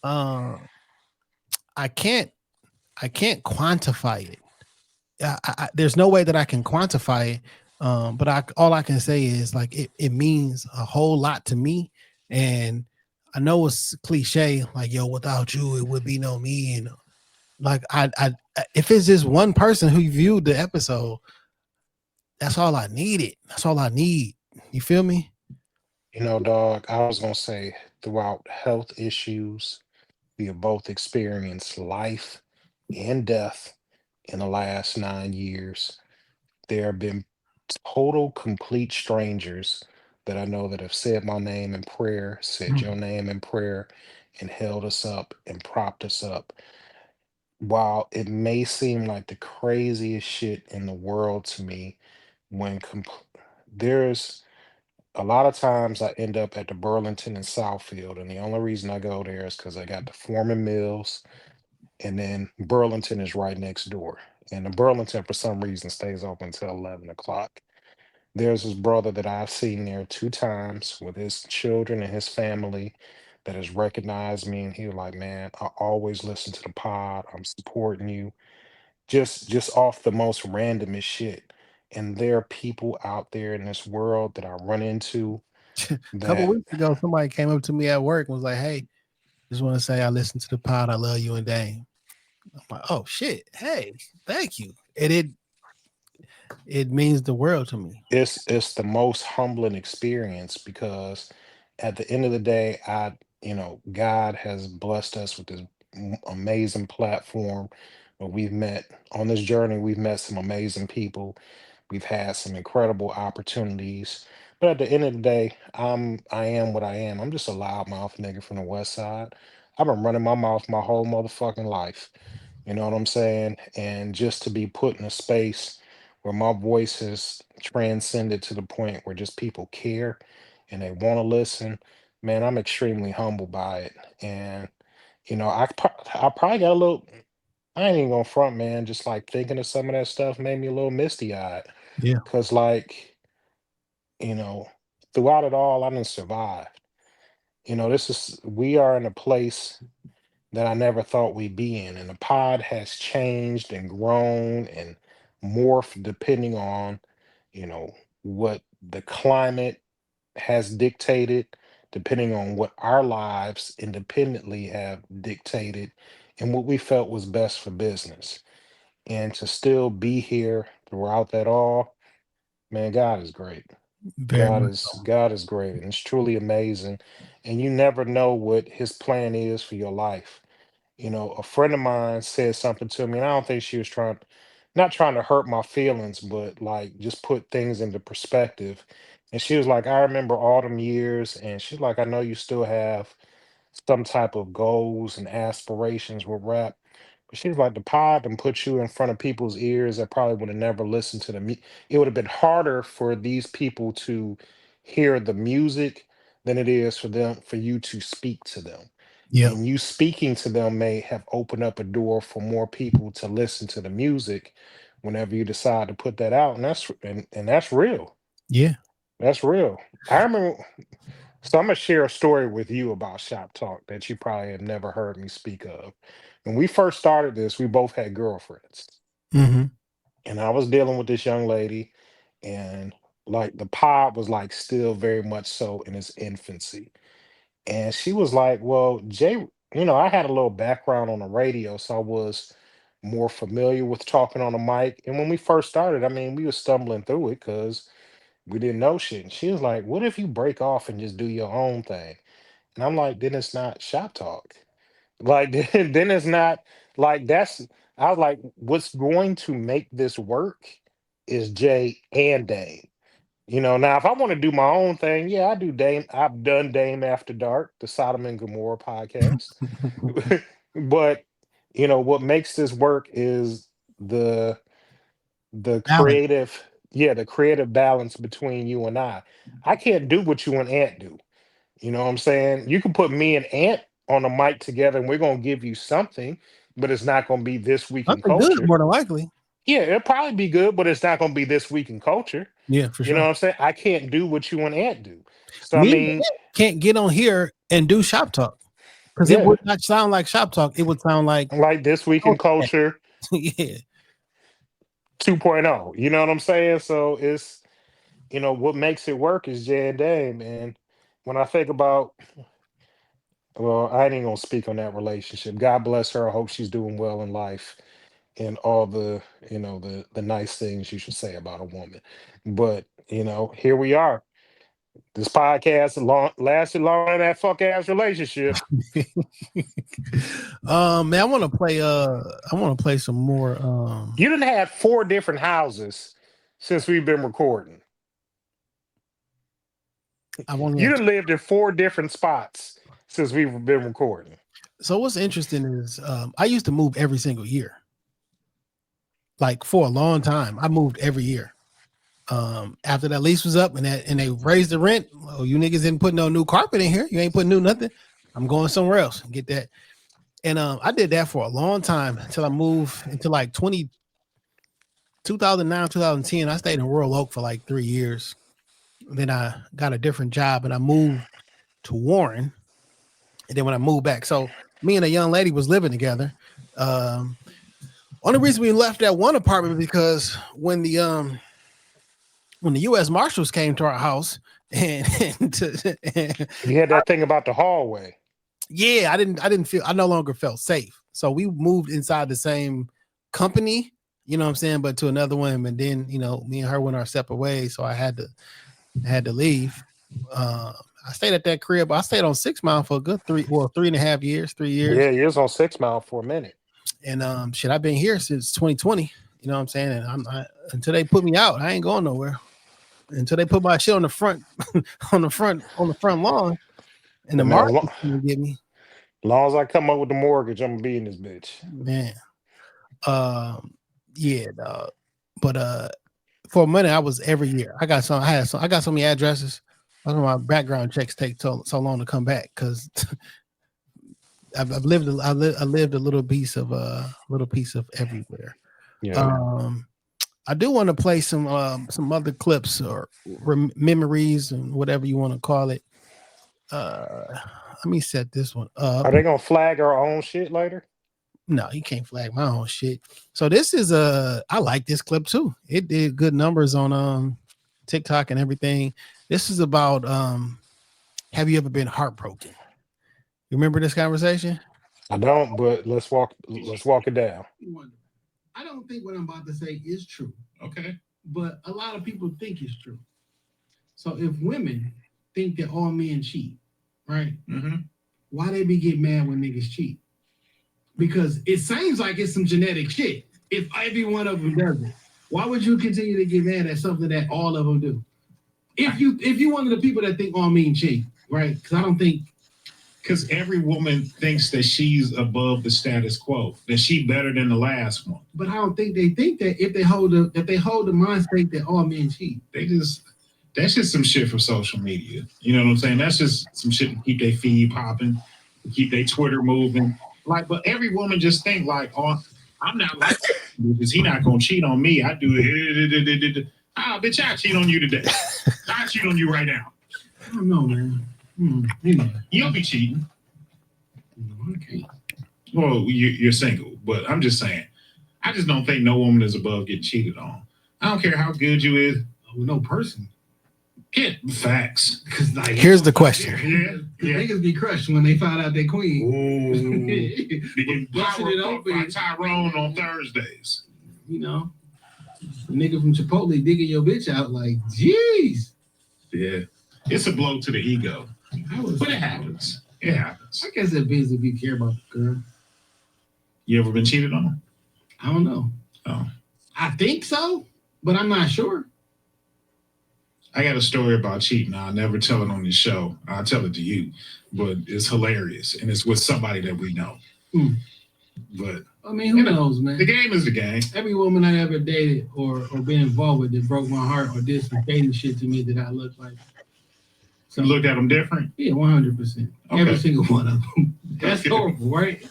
I can't quantify it. There's no way that I can quantify it. But all I can say is like it means a whole lot to me. And I know it's cliche, like yo, without you, it would be no me. And like I if it's just one person who viewed the episode, that's all I needed. That's all I need. You feel me? dog, I was gonna say throughout health issues, we have both experienced life and death in the last 9 years. There have been total complete strangers that I know that have said my name in prayer, said your name in prayer, and held us up and propped us up. While it may seem like the craziest shit in the world to me, when there's a lot of times I end up at the Burlington and Southfield, and the only reason I go there is because I got the Foreman Mills, and then Burlington is right next door. And the Burlington, for some reason, stays open until 11 o'clock. There's his brother that I've seen there 2 times with his children and his family that has recognized me, and he was like, "Man, I always listen to the pod. I'm supporting you." Just off the most randomest shit. And there are people out there in this world that I run into A couple that weeks ago, somebody came up to me at work and was like, "Hey, just want to say I listened to the pod. I love you and Dane." I'm like, "Oh shit! Hey, thank you." And it means the world to me. it's the most humbling experience because at the end of the day, God has blessed us with this amazing platform where we've met on this journey, we've met some amazing people. We've had some incredible opportunities. But at the end of the day, I am what I am. I'm just a loudmouth nigga from the West Side. I've been running my mouth my whole motherfucking life. You know what I'm saying? And just to be put in a space where my voice has transcended to the point where just people care and they want to listen, man, I'm extremely humbled by it. And I probably got a little. I ain't even gonna front, man. Just like thinking of some of that stuff made me a little misty eyed. Yeah, Cause like, you know, throughout it all, I didn't survive. We are in a place that I never thought we'd be in. And the pod has changed and grown and morphed depending on, what the climate has dictated, depending on what our lives independently have dictated and what we felt was best for business. And to still be here throughout that all, man, God is great. very much. God is great, and it's truly amazing. And you never know what His plan is for your life. a friend of mine said something to me, and I don't think she was not trying to hurt my feelings, but like just put things into perspective. And she was like, I remember all them years, and she's like, I know you still have some type of goals and aspirations with rap. But she's like, the pod and put you in front of people's ears that probably would have never listened to the It would have been harder for these people to hear the music than it is for you to speak to them. Yep. And you speaking to them may have opened up a door for more people to listen to the music whenever you decide to put that out. And that's real. Yeah. That's real. I remember, so I'm gonna share a story with you about Shop Talk that you probably have never heard me speak of. When we first started this, we both had girlfriends, Mm-hmm. and I was dealing with this young lady, and like the pod was like still very much so in its infancy. And she was like, "Well, Jay, I had a little background on the radio, so I was more familiar with talking on the mic. And when we first started, I mean, we were stumbling through it because we didn't know shit. And she was like, what if you break off and just do your own thing?" And I'm like, then it's not shop talk. Like, then it's not like that's, I was like, what's going to make this work is Jay and Dame. Now if I want to do my own thing, yeah, I do Dame. I've done Dame After Dark, the Sodom and Gomorrah podcast. But what makes this work is the the Balance. creative, yeah, the creative balance between you and I. I can't do what you and Ant do. You know what I'm saying? You can put me and Ant on a mic together and we're gonna give you something, but it's not gonna be this week in Something good, culture. more than likely. Yeah, it'll probably be good, but it's not gonna be this week in culture. Yeah, for You know sure. what I'm saying? I can't do what you and Ant do. So I Me and mean, Ed can't get on here and do shop talk because it yeah, would not sound like shop talk. It would sound like like this week in culture yeah. 2.0. You know what I'm saying? So it's what makes it work is J and Dame. And when I think about, well, I ain't gonna speak on that relationship. God bless her. I hope she's doing well in life and all the nice things you should say about a woman. But here we are. This podcast lasted longer than that fuck ass relationship. Man, I want to play some more You done had 4 different houses since we've been recording. I've only You had done lived in 4 different spots since we've been recording. so what's interesting is I used to move every single year. Like for a long time. I moved every year. After that lease was up and they raised the rent. Oh, you niggas didn't put no new carpet in here. You ain't putting new nothing. I'm going somewhere else and get that. And I did that for a long time until I moved into like 2009, 2010. I stayed in Royal Oak for like 3 years. Then I got a different job and I moved to Warren. And then when I moved back, so me and a young lady was living together. Only reason we left that one apartment because when the U.S. Marshals came to our house and You had that thing about the hallway. yeah, I no longer felt safe. So we moved inside the same company, you know what I'm saying, but to another one. And then, me and her went our separate ways. So I had to leave. I stayed at that crib. I stayed on 6 Mile for a good 3.5 years, 3 years. Yeah, you was on 6 Mile for a minute. And I've been here since 2020. You know what I'm saying? And until they put me out, I ain't going nowhere. Until they put my shit on the front, on the front lawn, and the Man, market gonna get me. as long as I come up with the mortgage, I'm gonna be in this bitch. Man, yeah, dog. But for a minute, I was every year. I got so many addresses. I don't know why background checks take so long to come back because I've lived I lived a little piece of everywhere. Yeah. I do want to play some other clips or memories and whatever you want to call it. Let me set this one up. Are they gonna flag our own shit later? No, you can't flag my own shit. So this is I like this clip too. It did good numbers on TikTok and everything. This is about have you ever been heartbroken? You remember this conversation? I don't, but let's walk it down. I don't think what I'm about to say is true. Okay. But a lot of people think it's true. So if women think that all men cheat, right? Mm-hmm. Why they be getting mad when niggas cheat? because it seems like it's some genetic shit. If every one of them does it, why would you continue to get mad at something that all of them do? If you one of the people that think all men cheat, right? Because I don't think. Because every woman thinks that she's above the status quo, that she better than the last one. But I don't think they think that if they hold the mind state that all men cheat. That's just some shit for social media. You know what I'm saying? That's just some shit to keep their feed popping, to keep their Twitter moving. Like, but every woman just think like, oh, I'm not like because he not gonna cheat on me. I do it. Ah, bitch, I cheat on you today. I cheat on you right now. I don't know, man. You'll be cheating. Okay. Well, you're single, but I'm just saying. I just don't think no woman is above getting cheated on. I don't care how good you is. No person. Yeah, facts. Like, here's the question. Yeah. Niggas be crushed when they find out they queen. Ooh. They get busted it open by Tyrone on Thursdays. You know, the nigga from Chipotle digging your bitch out like, jeez. Yeah, it's a blow to the ego. But it happens. It happens. I guess it means if you care about the girl. You ever been cheated on? I don't know. Oh. I think so, but I'm not sure. I got a story about cheating. I'll never tell it on this show. I'll tell it to you. But it's hilarious. And it's with somebody that we know. But I mean, who knows, man? The game is the game. Every woman I ever dated or been involved with that broke my heart or did some dating shit to me that I looked like. So you looked at them different? Yeah, 100%. Okay. Every single one of them. That's horrible, right?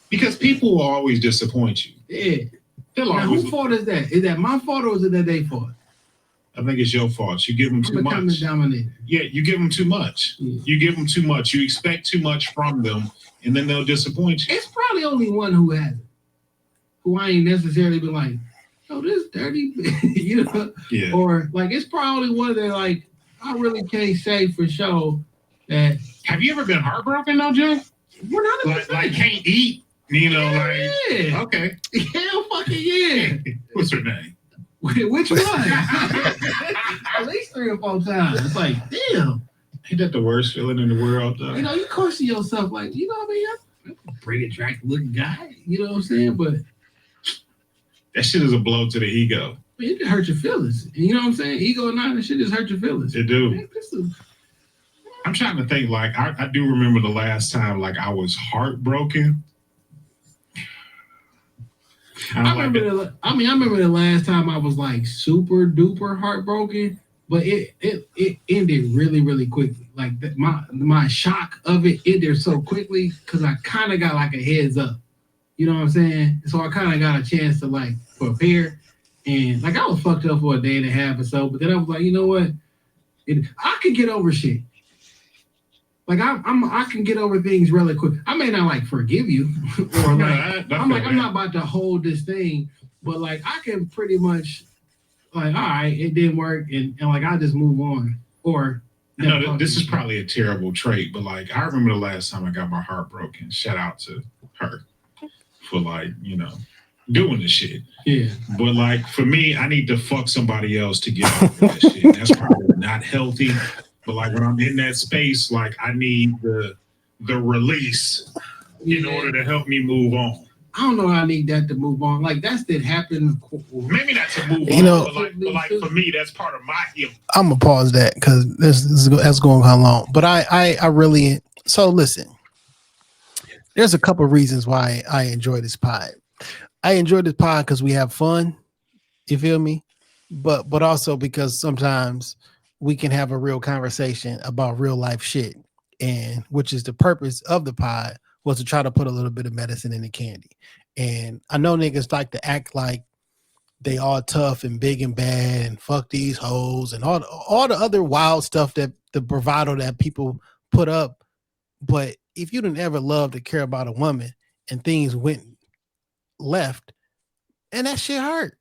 Because people will always disappoint you. Yeah. Now, whose fault is that? Is that my fault or is it that they fault? I think it's your fault. You give them too much. Dominator. Yeah, you give them too much. Yeah. You give them too much. You expect too much from them, and then they'll disappoint you. It's probably only one who has it. Who I ain't necessarily been like, oh, this dirty, you know? Yeah. Or like, it's probably one that like, I really can't say for sure that. Have you ever been heartbroken though, Jay? We're not like can't eat, you know, yeah. Okay. Hell fucking yeah. What's her name? Which one? At least 3 or 4 times. It's like, damn. Ain't that the worst feeling in the world, though? You know, you question yourself, like, you know what I mean? I'm a pretty attractive looking guy. You know what I'm saying? But that shit is a blow to the ego. It just hurt your feelings. You know what I'm saying? Ego or not, that shit just hurt your feelings. It do. Man, I'm trying to think, like, I do remember the last time, like, I was heartbroken. I remember the last time I was like super duper heartbroken, but it ended really, really quickly. Like my shock of it ended so quickly because I kind of got like a heads up. You know what I'm saying? So I kind of got a chance to like prepare. And like I was fucked up for a day and a half or so, but then I was like, you know what? I can get over shit. Like I can get over things really quick. I may not like forgive you, or like I'm not about to hold this thing, but like I can pretty much like, all right, it didn't work, and like I just move on. Or this is probably a terrible trait, but like I remember the last time I got my heart broken. Shout out to her for like, you know, doing the shit. Yeah. But like for me, I need to fuck somebody else to get over that shit. That's probably not healthy. But like when I'm in that space, like I need the release in order to help me move on. I don't know how I need that to move on. Like that's that happened. Maybe not to move on, but like for me, that's part of my healing. I'm gonna pause that because that's going on long. But I really so listen. There's a couple of reasons why I enjoy this pod. I enjoy this pod because we have fun. You feel me? But also because sometimes we can have a real conversation about real life shit, and which is the purpose of the pod was to try to put a little bit of medicine in the candy. And I know niggas like to act like they all tough and big and bad and fuck these hoes and all the other wild stuff that the bravado that people put up. But if you didn't ever love to care about a woman and things went left, and that shit hurt.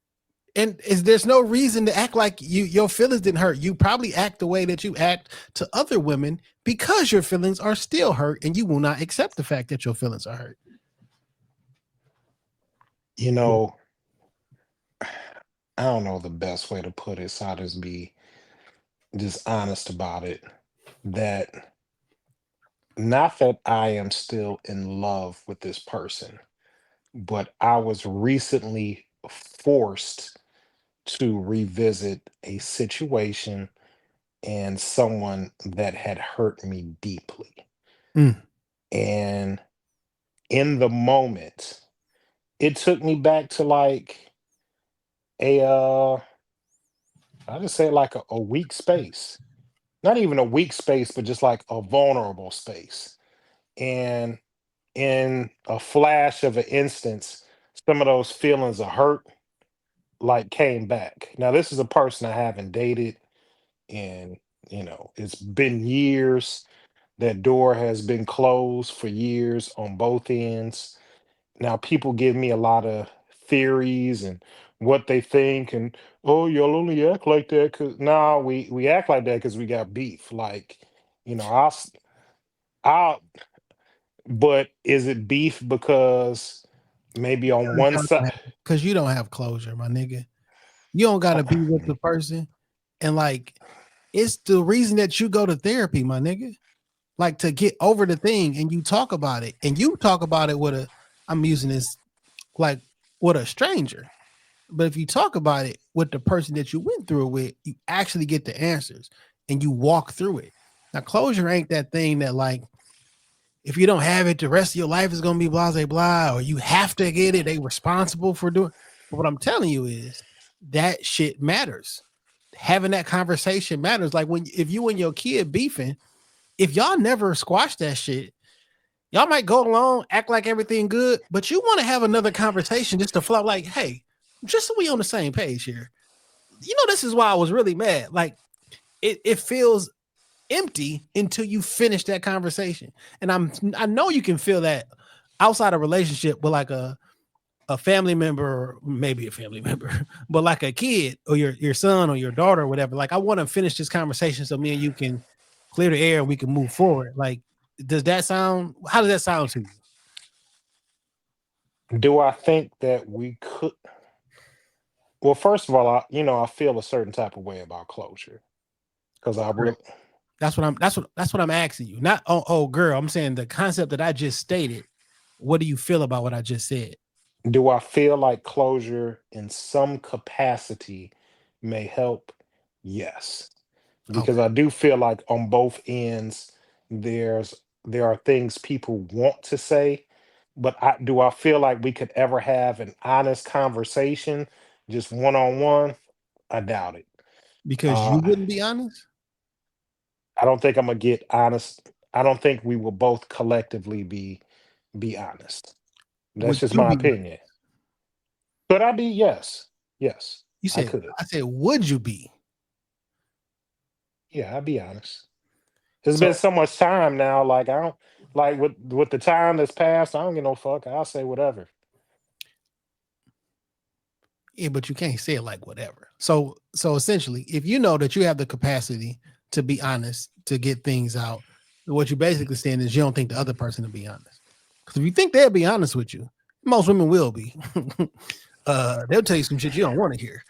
And there's no reason to act like your feelings didn't hurt. You probably act the way that you act to other women because your feelings are still hurt, and you will not accept the fact that your feelings are hurt. You know, I don't know the best way to put it, so I'll just be just honest about it. That Not that I am still in love with this person, but I was recently forced to revisit a situation and someone that had hurt me deeply. Mm. And in the moment, it took me back to like a I just say like a weak space. Not even a weak space, but just like a vulnerable space. And in a flash of an instance, some of those feelings of hurt like came back. Now, this is a person I haven't dated, and it's been years. That door has been closed for years on both ends. Now, people give me a lot of theories and what they think, and oh, y'all only act like that because no, we act like that because we got beef. Like, I'll. But is it beef because maybe on one side? Because you don't have closure, my nigga. You don't gotta be with the person, and like it's the reason that you go to therapy, my nigga. Like to get over the thing, and you talk about it, and you talk about it with a. I'm using this like with a stranger, but if you talk about it with the person that you went through it with, you actually get the answers, and you walk through it. Now, closure ain't that thing that like if you don't have it, the rest of your life is gonna be blah blah blah, or you have to get it. They responsible for doing. But what I'm telling you is that shit matters. Having that conversation matters. Like when if you and your kid beefing, if y'all never squash that shit, y'all might go along, act like everything good, but you want to have another conversation just to flop. Like, hey, just so we on the same page here. This is why I was really mad. Like, it feels empty until you finish that conversation. And I know you can feel that outside a relationship with like a family member, or maybe a family member, but like a kid or your son or your daughter or whatever. Like, I want to finish this conversation so me and you can clear the air and we can move forward. Like, how does that sound to you? Do I think that we could? Well, first of all, I feel a certain type of way about closure because I really. That's what I'm asking you. Not girl. I'm saying the concept that I just stated. What do you feel about what I just said? Do I feel like closure in some capacity may help? Yes, because Okay. I do feel like on both ends there are things people want to say, but I feel like we could ever have an honest conversation just one on one? I doubt it. Because you Uh, wouldn't be honest? I don't think I'm gonna get honest. I don't think we will both collectively be honest. That's Would just you my be opinion. Could I be? Yes. Yes, You I said, could. I said, would you be? Yeah, I'll be honest. There's been So so much time now, like I don't like with the time that's passed, I don't give no fuck. I'll say whatever. yeah, but you can't say it like whatever. So essentially, if you know that you have the capacity to be honest, to get things out, what you're basically saying is you don't think the other person will be honest. Because if you think they'll be honest with you, most women will be. They'll tell you some shit you don't want to hear.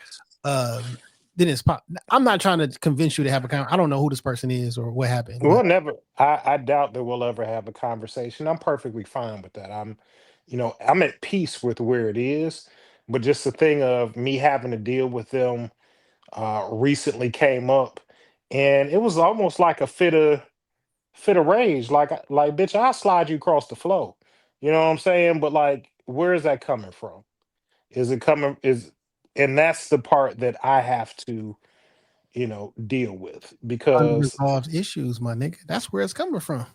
Then it's I'm not trying to convince you to have a I don't know who this person is or what happened, but We'll never I doubt that we'll ever have a conversation. I'm perfectly fine with that. I'm at peace with where it is, but just the thing of me having to deal with them recently came up, and it was almost like a fit of rage. Like bitch, I'll slide you across the floor. You know what I'm saying? But like, where is that coming from? Is it coming is and that's the part that I have to, deal with because unresolved issues, my nigga. That's where it's coming from.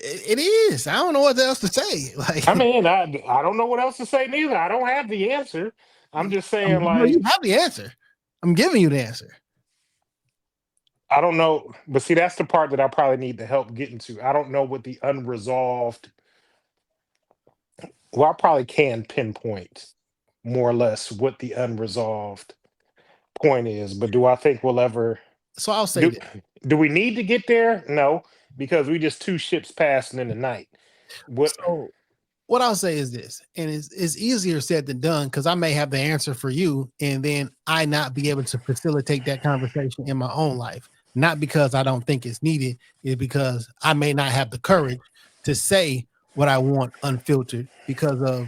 It is. I don't know what else to say. Like, I mean, I don't know what else to say neither. I don't have the answer. I'm just saying, no, you like, have the answer. I'm giving you the answer. I don't know. But see, that's the part that I probably need the help getting to. I don't know what the unresolved, well, I probably can pinpoint more or less what the unresolved point is, but do I think we'll ever So I'll say do this. do we need to get there? No, because we just two ships passing in the night. What So what I'll say is this, and it's easier said than done because I may have the answer for you, and then I not be able to facilitate that conversation in my own life. not because I don't think it's needed, it's because I may not have the courage to say what I want unfiltered because of,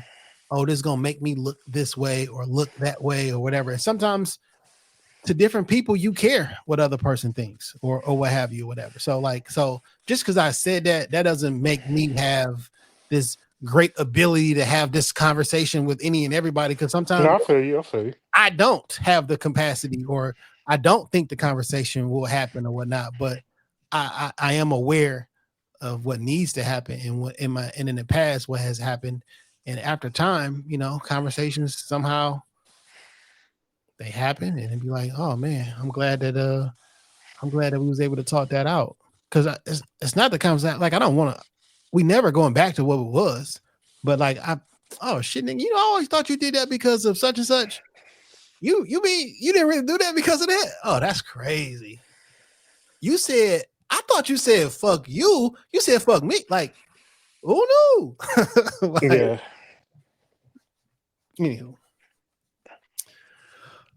oh, this is gonna make me look this way or look that way or whatever. And sometimes to different people, you care what other person thinks or what have you, whatever. So just because I said that doesn't make me have this great ability to have this conversation with any and everybody. Because sometimes No, I feel you. I feel you. I don't have the capacity, or I don't think the conversation will happen or whatnot. But I am aware of what needs to happen and what in the past what has happened, and after time, conversations somehow they happen, and it'd be like, oh man, I'm glad that we was able to talk that out, because it's not the conversation. Like I don't want to. We never going back to what it was, but like oh shit, nigga, I always thought you did that because of such and such. You didn't really do that because of that. Oh, that's crazy. You said, I thought you said fuck you. You said fuck me. Like, oh no. Like, Yeah. Anywho.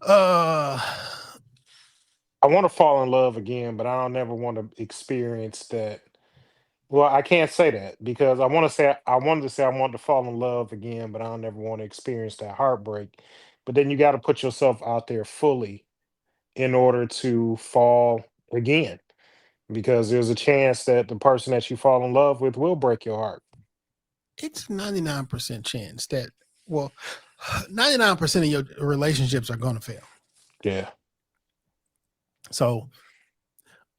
I want to fall in love again, but I don't never want to experience that. Well, I can't say that because I wanted to say I wanted to fall in love again, but I don't never want to experience that heartbreak. But then you got to put yourself out there fully in order to fall again, because there's a chance that the person that you fall in love with will break your heart. It's 99% chance that 99% of your relationships are going to fail. Yeah. So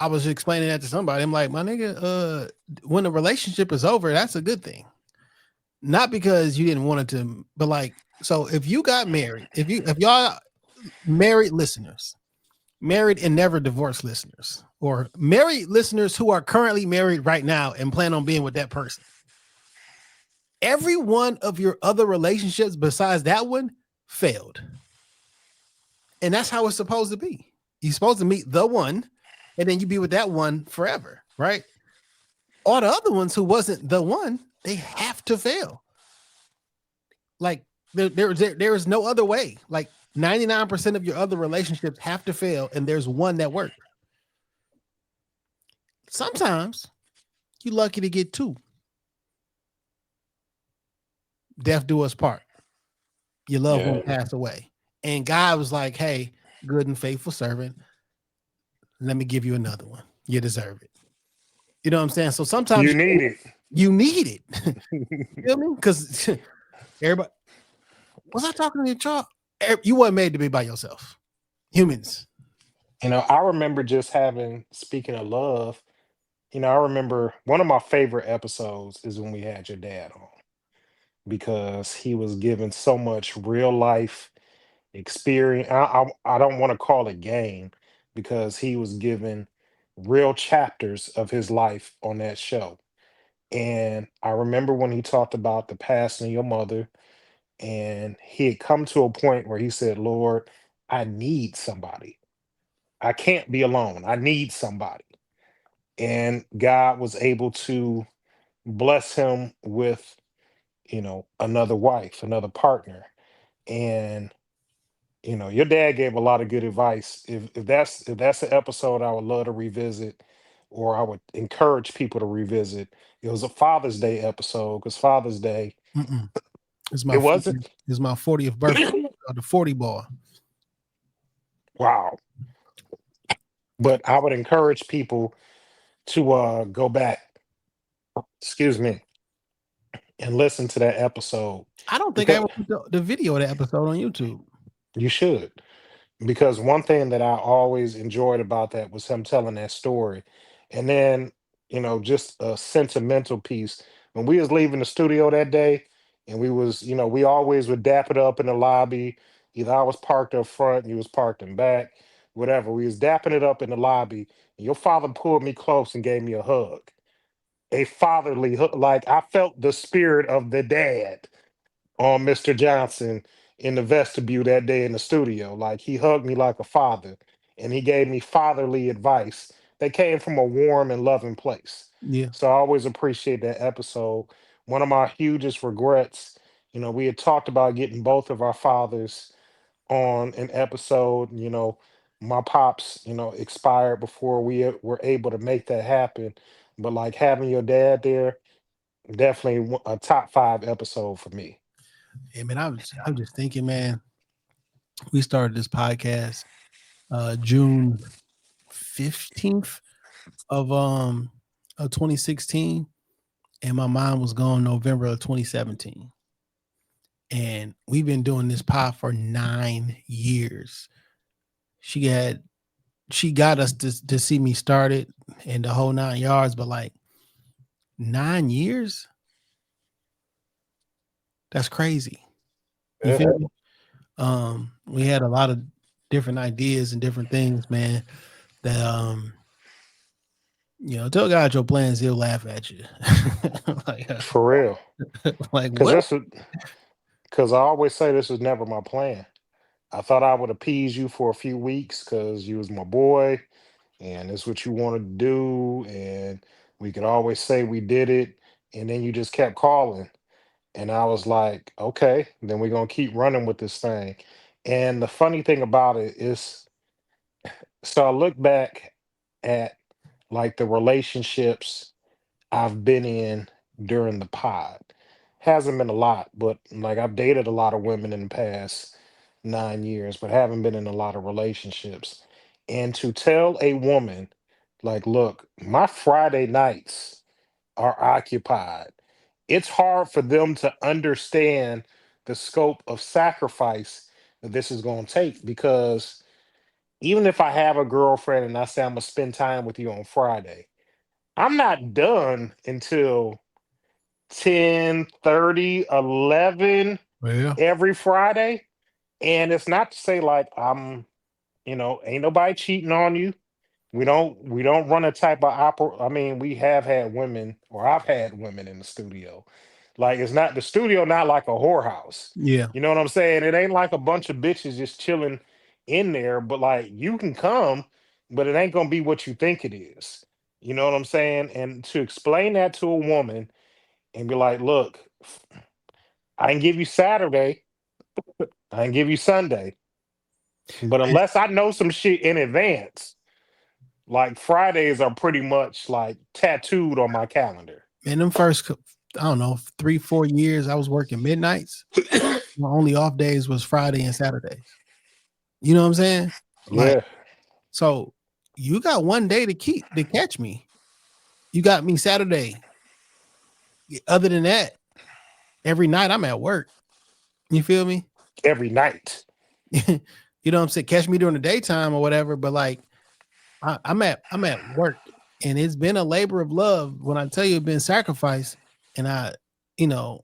I was explaining that to somebody. I'm like, my nigga, when the relationship is over, that's a good thing. Not because you didn't want it to, but like, so if you got married, if y'all married listeners, married and never divorced listeners, or married listeners who are currently married right now and plan on being with that person, every one of your other relationships besides that one failed. And that's how it's supposed to be. You're supposed to meet the one, and then you be with that one forever, right? All the other ones who wasn't the one, they have to fail. Like there is no other way. Like 99% of your other relationships have to fail, and there's one that worked. Sometimes you're lucky to get two. Death do us part. Your loved one passed away. And God was like, hey, good and faithful servant, let me give you another one. You deserve it. You know what I'm saying? So sometimes you need it. You need it. You feel me? Because everybody, was I talking to you, Charles? You weren't made to be by yourself. Humans. I remember just speaking of love, I remember one of my favorite episodes is when we had your dad on, because he was given so much real life experience. I don't want to call it game, because he was given real chapters of his life on that show. And I remember when he talked about the passing of your mother, and he had come to a point where he said, Lord, I need somebody. I can't be alone. I need somebody. And God was able to bless him with, another wife, another partner. And your dad gave a lot of good advice. If that's an episode I would love to revisit, or I would encourage people to revisit. It was a Father's Day episode, because Father's Day. It's It wasn't. It's my 40th birthday. The 40 ball. Wow. But I would encourage people to go back, excuse me, and listen to that episode. I don't think I ever put the video of that episode on YouTube. You should. Because one thing that I always enjoyed about that was him telling that story. And then, just a sentimental piece. When we was leaving the studio that day, and we always would dap it up in the lobby. Either I was parked up front, you was parked in back, whatever. We was dapping it up in the lobby, and your father pulled me close and gave me a hug. A fatherly hug. Like, I felt the spirit of the dad on Mr. Johnson in the vestibule that day in the studio. Like, he hugged me like a father, and he gave me fatherly advice that came from a warm and loving place. Yeah. So I always appreciate that episode. One of my hugest regrets, we had talked about getting both of our fathers on an episode. my pops, expired before we were able to make that happen. But like having your dad there, definitely a top 5 episode for me. Yeah, man, I'm just thinking, man. We started this podcast June 15th of 2016, and my mom was gone November of 2017. And we've been doing this pod for 9 years. She got us to see me started and the whole 9 yards, but like 9 years? That's crazy. You feel me? We had a lot of different ideas and different things, man, that tell God your plans, he'll laugh at you. For real. Like what? Because I always say this was never my plan. I thought I would appease you for a few weeks because you was my boy and it's what you wanted to do. And we could always say we did it. And then you just kept calling. And I was like, okay, then we're going to keep running with this thing. And the funny thing about it is, so I look back at like the relationships I've been in during the pod. Hasn't been a lot, but like I've dated a lot of women in the past 9 years, but haven't been in a lot of relationships. And to tell a woman, like, look, my Friday nights are occupied, it's hard for them to understand the scope of sacrifice that this is going to take because even if I have a girlfriend and I say I'm going to spend time with you on Friday, I'm not done until 10:30, 11 Yeah. every Friday. And it's not to say like ain't nobody cheating on you. We don't run a type of opera. I mean, we have had women, or I've had women in the studio. Like it's not the studio, not like a whorehouse. Yeah. You know what I'm saying? It ain't like a bunch of bitches just chilling in there, but like you can come, but it ain't gonna be what you think it is. You know what I'm saying? And to explain that to a woman and be like, look, I can give you Saturday, I can give you Sunday, but unless I know some shit in advance, like Fridays are pretty much like tattooed on my calendar. Man, them first, I don't know, 3-4 years, I was working midnights. My only off days was Friday and Saturdays. You know what I'm saying? Like, Yeah. so you got one day to catch me. You got me Saturday. Other than that, every night I'm at work. You feel me? Every night. You know what I'm saying? Catch me during the daytime or whatever, but like I'm at work, and it's been a labor of love. When I tell you it's been sacrifice, and the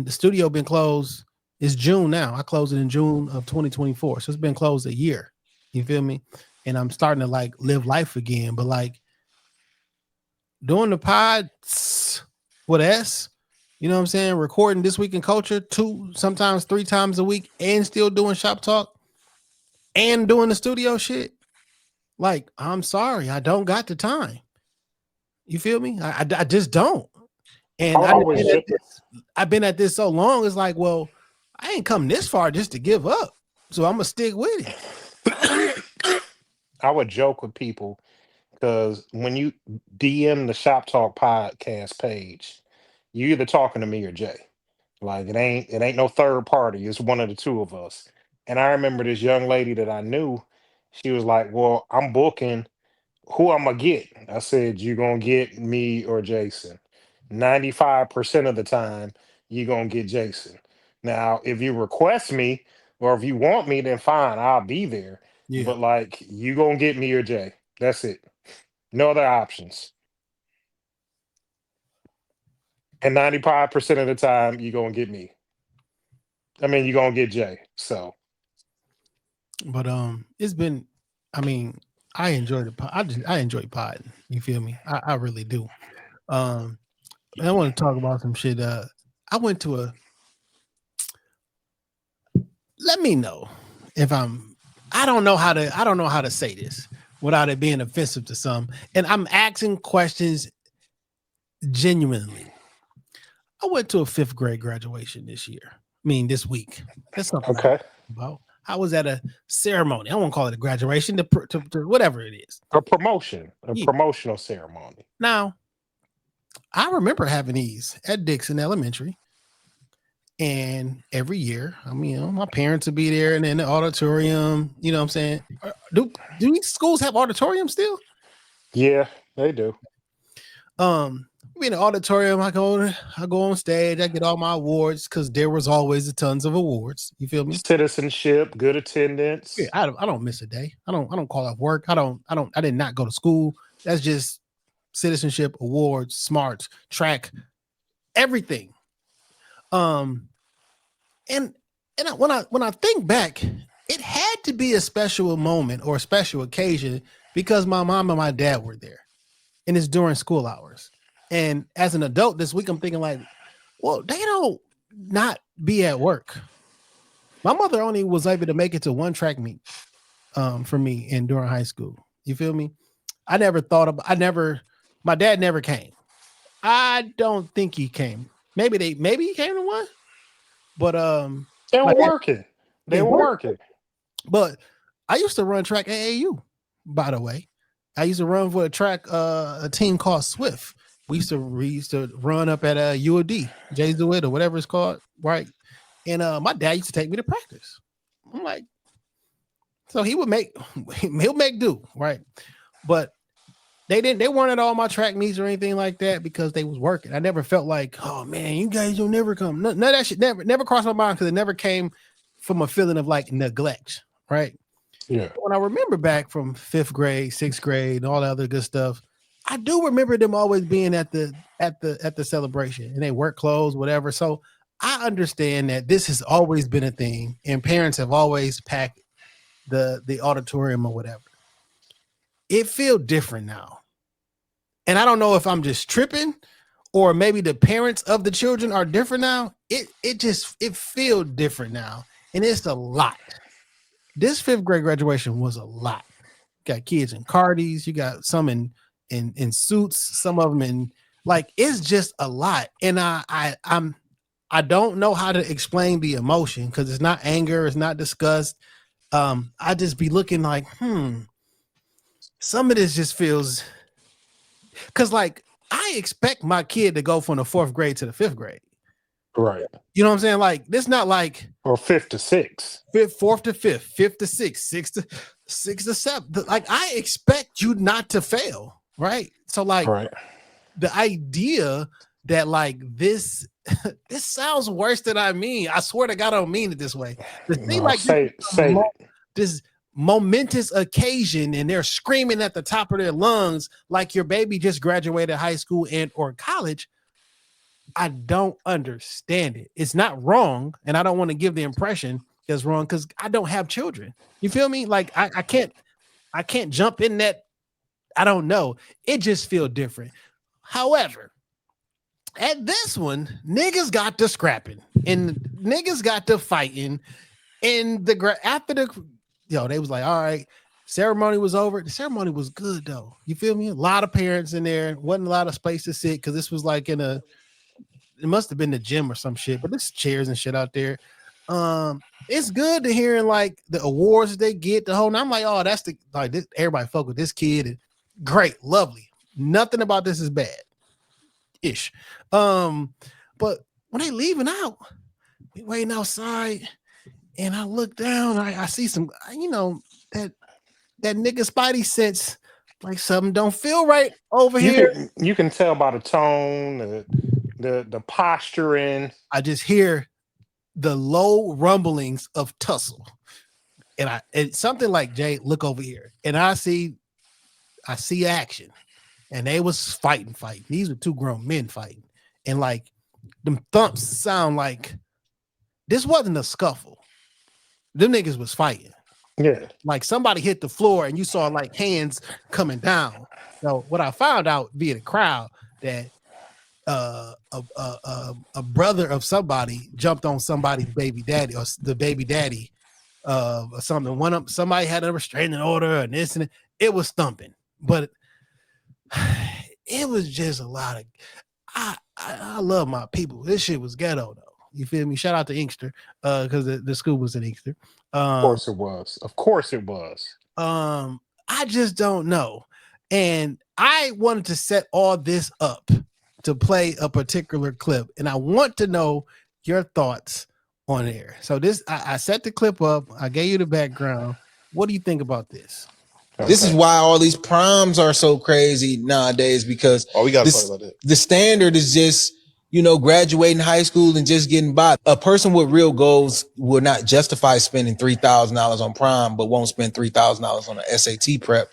studio been closed. It's June now. I closed it in June of 2024. So it's been closed a year. You feel me? And I'm starting to like live life again. But like doing the pod with S, you know what I'm saying? Recording This Week in Culture 2, sometimes 3 times a week, and still doing Shop Talk and doing the studio shit. Like, I'm sorry, I don't got the time. You feel me? I just don't. And I've been at this so long. It's like, well, I ain't come this far just to give up. So I'm gonna stick with it. I would joke with people because when you DM the Shop Talk podcast page, you either talking to me or Jay. Like it ain't no third party. It's one of the two of us. And I remember this young lady that I knew. She was like, "Well, I'm booking. Who I'm gonna get?" I said, "You gonna get me or Jason? 95% of the time, you gonna get Jason. Now, if you request me or if you want me, then fine, I'll be there. Yeah. But like, you gonna get me or Jay. That's it. No other options. And 95% of the time, you gonna get me. I mean, you gonna get Jay. So, But it's been, I mean, I enjoy the pod. I enjoy podding. You feel me? I really do. And I want to talk about some shit. I went to a. Let me know if I don't know how to say this without it being offensive to some. And I'm asking questions genuinely. I went to a 5th grade graduation this year. I mean, this week. That's something okay. about. I was at a ceremony. I won't call it a graduation, to whatever it is. A promotion, a Yeah. promotional ceremony. Now, I remember having these at Dixon Elementary. And every year, I mean, my parents would be there and in the auditorium. You know what I'm saying? Do these schools have auditoriums still? Yeah, they do. We in the auditorium. I go on stage. I get all my awards because there was always a tons of awards. You feel me? Citizenship, good attendance. Yeah, I don't miss a day. I don't call off work. I did not go to school. That's just citizenship, awards, smarts, track, everything. And when I think back, it had to be a special moment or a special occasion because my mom and my dad were there, and it's during school hours. And as an adult this week, I'm thinking like, well, they don't not be at work. My mother only was able to make it to one track meet for me during high school. You feel me? My dad never came. I don't think he came. Maybe he came to one, but they were working. They were working. But I used to run track at AAU, by the way. I used to run for a team called Swift. We used to run up at UOD, Jay's DeWitt or whatever it's called, right? And my dad used to take me to practice. I'm like, so he'll make do, right? But they weren't at all my track meets or anything like that because they was working. I never felt like, oh man, you guys don't never come. None of that shit never crossed my mind because it never came from a feeling of like neglect, right? Yeah. When I remember back from 5th grade, 6th grade, and all the other good stuff, I do remember them always being at the celebration and they work clothes, whatever. So I understand that this has always been a thing, and parents have always packed the auditorium or whatever. It feels different now. And I don't know if I'm just tripping or maybe the parents of the children are different now. It feels different now. And it's a lot. This 5th grade graduation was a lot. You got kids in cardies, you got some in suits, some of them in like it's just a lot. And I don't know how to explain the emotion because it's not anger, it's not disgust. I just be looking like, some of this just feels because like I expect my kid to go from the 4th grade to the 5th grade. Right. You know what I'm saying? Like this not like or 5th to 6th. 4th to 5th, 5th to 6th, 6th to 7th. Like I expect you not to fail, right? So like the idea that like this sounds worse than I mean. I swear to God, I don't mean it this way. This momentous occasion and they're screaming at the top of their lungs like your baby just graduated high school and or college. I don't understand it. It's not wrong, and I don't want to give the impression it's wrong because I don't have children. You feel me? Like I can't jump in that. I don't know. It just feels different. However, at this one, niggas got to scrapping and niggas got to fighting. And after they was like, all right, ceremony was over. The ceremony was good though. You feel me? A lot of parents in there. Wasn't a lot of space to sit because this was like it must have been the gym or some shit, but there's chairs and shit out there. It's good to hearing like the awards they get the whole. I'm like, oh, that's this. Everybody fuck with this kid. And great, lovely. Nothing about this is bad. Ish. But when they leaving out, we waiting outside, and I look down. I see some, that nigga Spidey sense like something don't feel right over here. You can tell by the tone, the posturing. I just hear the low rumblings of tussle, and it's something like Jay. Look over here, and I see action, and they was fighting. These were two grown men fighting, and like them thumps sound like this wasn't a scuffle. Them niggas was fighting. Yeah, like somebody hit the floor, and you saw like hands coming down. So what I found out via the crowd that a brother of somebody jumped on somebody's baby daddy or the baby daddy or something. Somebody had a restraining order and this and it was thumping, but it was just a lot of. I love my people. This shit was ghetto though. You feel me? Shout out to Inkster, because the school was in Inkster. Of course it was. Of course it was. I just don't know. And I wanted to set all this up to play a particular clip, and I want to know your thoughts on air. So this, I set the clip up. I gave you the background. What do you think about this? This is why all these proms are so crazy nowadays, because we got to talk about that. The standard is just, graduating high school and just getting by. A person with real goals will not justify spending $3,000 on prom, but won't spend $3,000 on an SAT prep.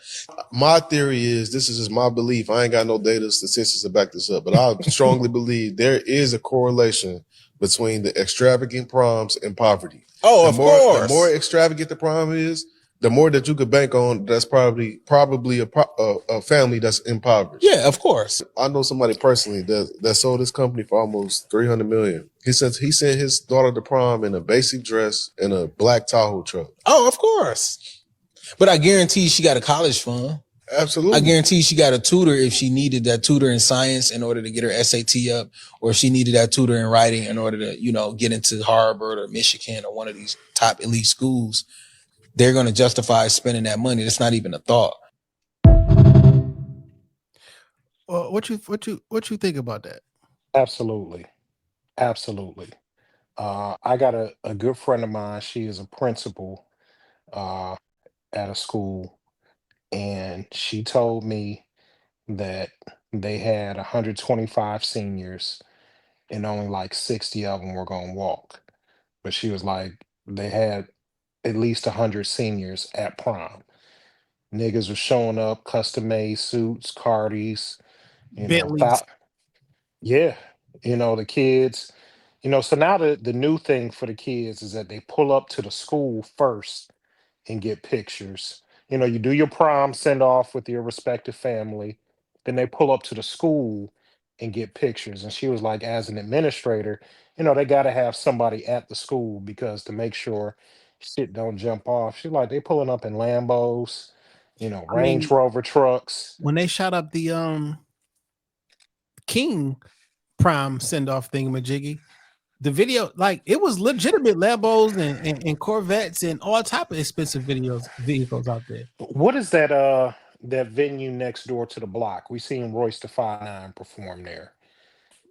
My theory is, this is just my belief. I ain't got no data statistics to back this up, but I strongly believe there is a correlation between the extravagant proms and poverty. Oh, of course. The more extravagant the prom is, the more that you could bank on, that's probably a family that's impoverished. Yeah, of course. I know somebody personally that sold his company for almost $300 million. He sent his daughter to prom in a basic dress and a black Tahoe truck. Oh, of course. But I guarantee she got a college fund. Absolutely. I guarantee she got a tutor if she needed that tutor in science in order to get her SAT up, or if she needed that tutor in writing in order to, get into Harvard or Michigan or one of these top elite schools. They're going to justify spending that money. That's not even a thought. Well, what you think about that? Absolutely. I got a good friend of mine. She is a principal at a school, and she told me that they had 125 seniors and only like 60 of them were going to walk. But she was like, they had at least 100 seniors at prom. Niggas were showing up, custom made suits, Cardis, Bentleys. Yeah, the kids, so now the new thing for the kids is that they pull up to the school first and get pictures. You do your prom send off with your respective family, then they pull up to the school and get pictures. And she was like, as an administrator, they got to have somebody at the school because to make sure shit don't jump off. She like, they pulling up in Lambos, Range Rover trucks. When they shot up the King prom send off thingamajiggy, the video, like, it was legitimate Lambos and Corvettes and all type of expensive vehicles out there. What is that that venue next door to the block? We seen Royce the 5'9" perform there.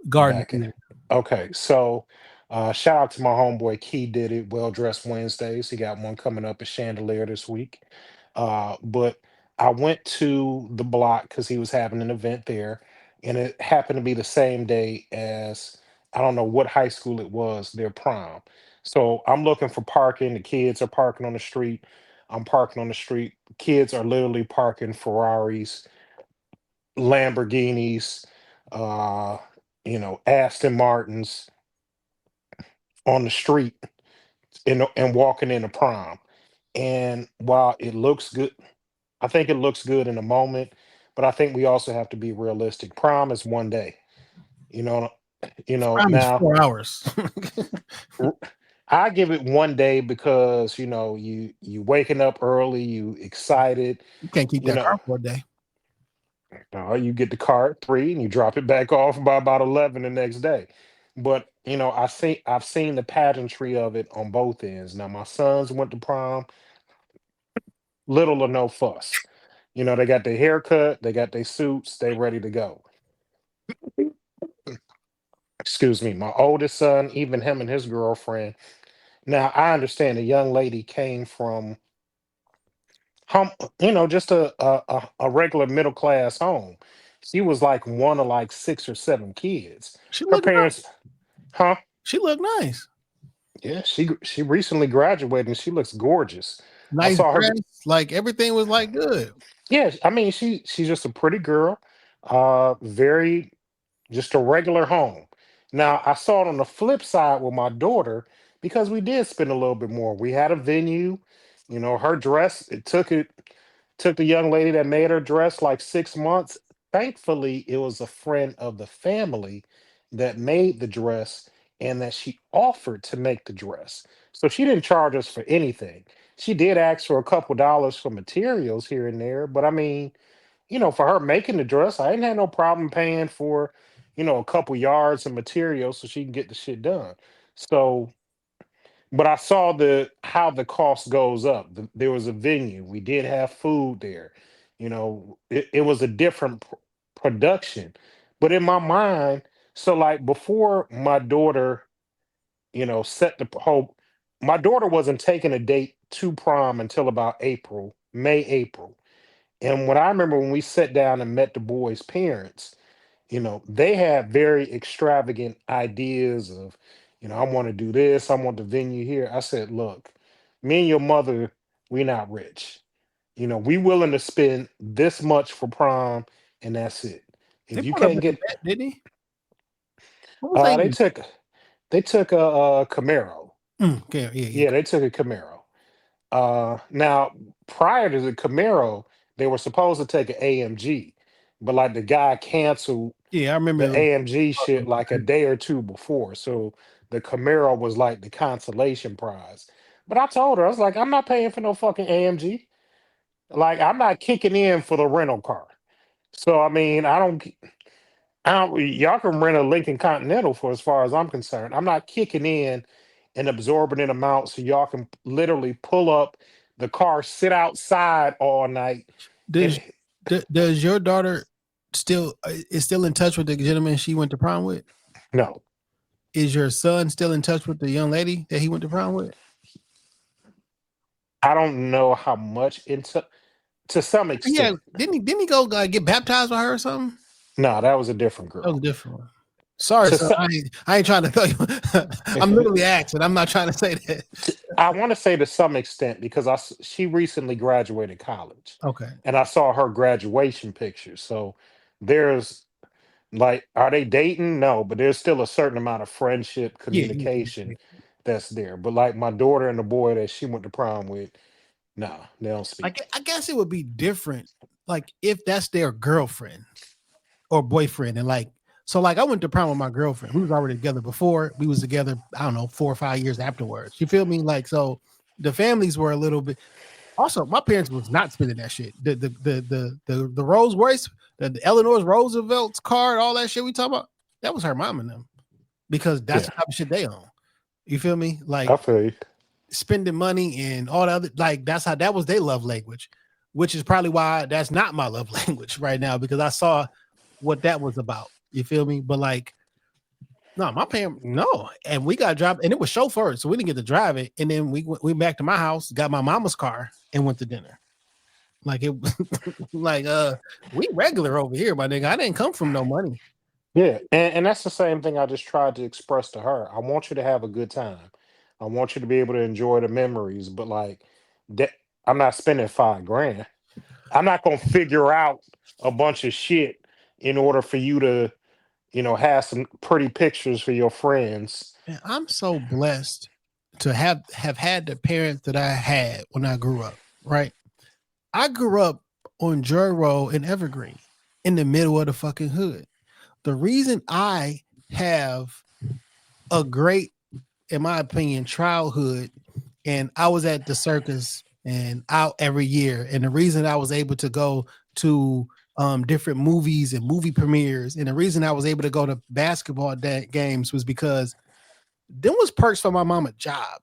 Garden. Okay, so shout out to my homeboy Key did it. Well Dressed Wednesdays. He got one coming up at Chandelier this week. But I went to the block because he was having an event there, and it happened to be the same day as I don't know what high school it was, their prom. So I'm looking for parking. The kids are parking on the street. I'm parking on the street. Kids are literally parking Ferraris, Lamborghinis, Aston Martins on the street and walking into prom. And while it looks good, I think it looks good in the moment, but I think we also have to be realistic. Prom is one day. Prom is Now 4 hours. I give it one day because you waking up early, you excited. You can't keep that car for a day. You get the car at 3 and you drop it back off by about 11 the next day. But I've seen the pageantry of it on both ends. Now my sons went to prom, little or no fuss. They got their haircut, they got their suits, they ready to go. Excuse me, my oldest son, even him and his girlfriend. Now I understand the young lady came from just a regular middle class home. She was like one of like 6 or 7 kids. Her parents, nice. She looked nice. Yeah, she recently graduated and she looks gorgeous. Nice, I saw her, like everything was like good. Yeah, I mean she's just a pretty girl, very just a regular home. Now I saw it on the flip side with my daughter because we did spend a little bit more. We had a venue, her dress. Took the young lady that made her dress like 6 months. Thankfully, it was a friend of the family that made the dress and that she offered to make the dress. So she didn't charge us for anything. She did ask for a couple dollars for materials here and there, but I mean, for her making the dress, I didn't have no problem paying for, a couple yards of material so she can get the shit done. So, but I saw how the cost goes up. There was a venue. We did have food there. It was a different production. But in my mind, so like before my daughter, set the whole, my daughter wasn't taking a date to prom until about April. And what I remember when we sat down and met the boys' parents, they had very extravagant ideas of, I want to do this, I want the venue here. I said, look, me and your mother, we not rich. We willing to spend this much for prom, and that's it. They If you put up can't a get, bet, didn't he? What was they? they took a Camaro. Okay, yeah. Yeah, they took a Camaro. Now prior to the Camaro, they were supposed to take an AMG, but like the guy canceled Yeah, I the remember. AMG shit like a day or two before. So the Camaro was like the consolation prize. But I told her, I was like, I'm not paying for no fucking AMG. Like, I'm not kicking in for the rental car. So I mean, y'all can rent a Lincoln Continental for as far as I'm concerned. I'm not kicking in an exorbitant amount so y'all can literally pull up the car, sit outside all night. Does And does your daughter is still in touch with the gentleman she went to prom with? no, Is your son still in touch with the young lady that he went to prom with? I don't know how much to some Yeah, extent. didn't he go get baptized with her or something? No, that was a different That was girl. a different one. Sorry, To son. some, I ain't trying to tell you. I'm literally asking. I'm not trying to say that. I want to say to some extent because she recently graduated college, Okay. and I saw her graduation pictures. So there's like, are they dating? No, but there's still a certain amount of friendship, Yeah. communication that's there. But like my daughter and the boy that she went to prom with, nah, they don't speak. I guess it would be different, like if that's their girlfriend or boyfriend, and like so, like I went to prom with my girlfriend. We was already together before. We was together, I don't know, 4 or 5 years afterwards. You feel me? Like so, the families were a little bit. Also, my parents was not spending that shit. The Rolls Royce, the Eleanor Roosevelt's card, all that shit we talk about. That was her mom and them because that's the type of shit they own. You feel me? Like I feel you. spending money and all the other, like that was their love language, which is probably why that's not my love language right now because I saw what that was about. You feel me? But like, no, my parents, no, and we got dropped, and it was chauffeured, so we didn't get to drive it. And then we went back to my house, got my mama's car, and went to dinner. Like it was like we regular over here, my nigga. I didn't come from no money. Yeah, and that's the same thing I just tried to express to her. I want you to have a good time. I want you to be able to enjoy the memories, but like that, I'm not spending $5,000. I'm not gonna figure out a bunch of shit in order for you to, have some pretty pictures for your friends. Man, I'm so blessed to have had the parents that I had when I grew up. Right, I grew up on Joy Road in Evergreen, in the middle of the fucking hood. The reason I have a great, in my opinion, childhood, and I was at the circus and out every year, and the reason I was able to go to different movies and movie premieres, and the reason I was able to go to basketball games was because there was perks for my mama job.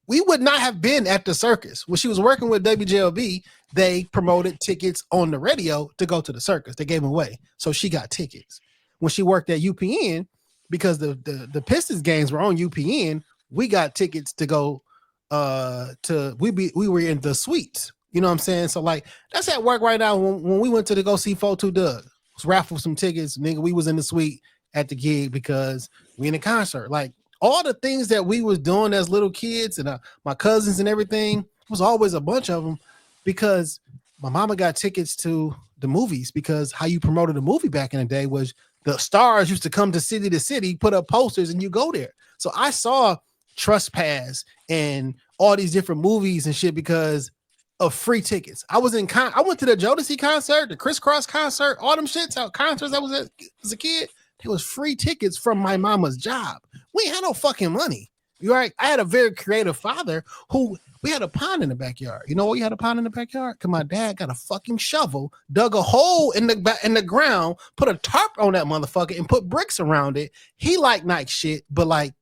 We would not have been at the circus. When she was working with WJLB, they promoted tickets on the radio to go to the circus. They gave them away. So she got tickets. When she worked at UPN, because the Pistons games were on UPN, we got tickets to go we were in the suites. You know what I'm saying? So like that's at work right now. When we went to go see 42 Doug, raffle some tickets, nigga, we was in the suite at the gig because we in a concert. Like all the things that we was doing as little kids and my cousins and everything, was always a bunch of them because my mama got tickets to the movies, because how you promoted a movie back in the day was the stars used to come to city, put up posters, and you go there. So I saw Trespass and all these different movies and shit because of free tickets. I went to the Jodeci concert, the Criss Cross concert, all them shits out concerts I was at as a kid. There was free tickets from my mama's job. We ain't had no fucking money. You're right. I had a very creative father who we had a pond in the backyard. You know why we had a pond in the backyard? Because my dad got a fucking shovel, dug a hole in the ground, put a tarp on that motherfucker, and put bricks around it. He liked nice shit, but like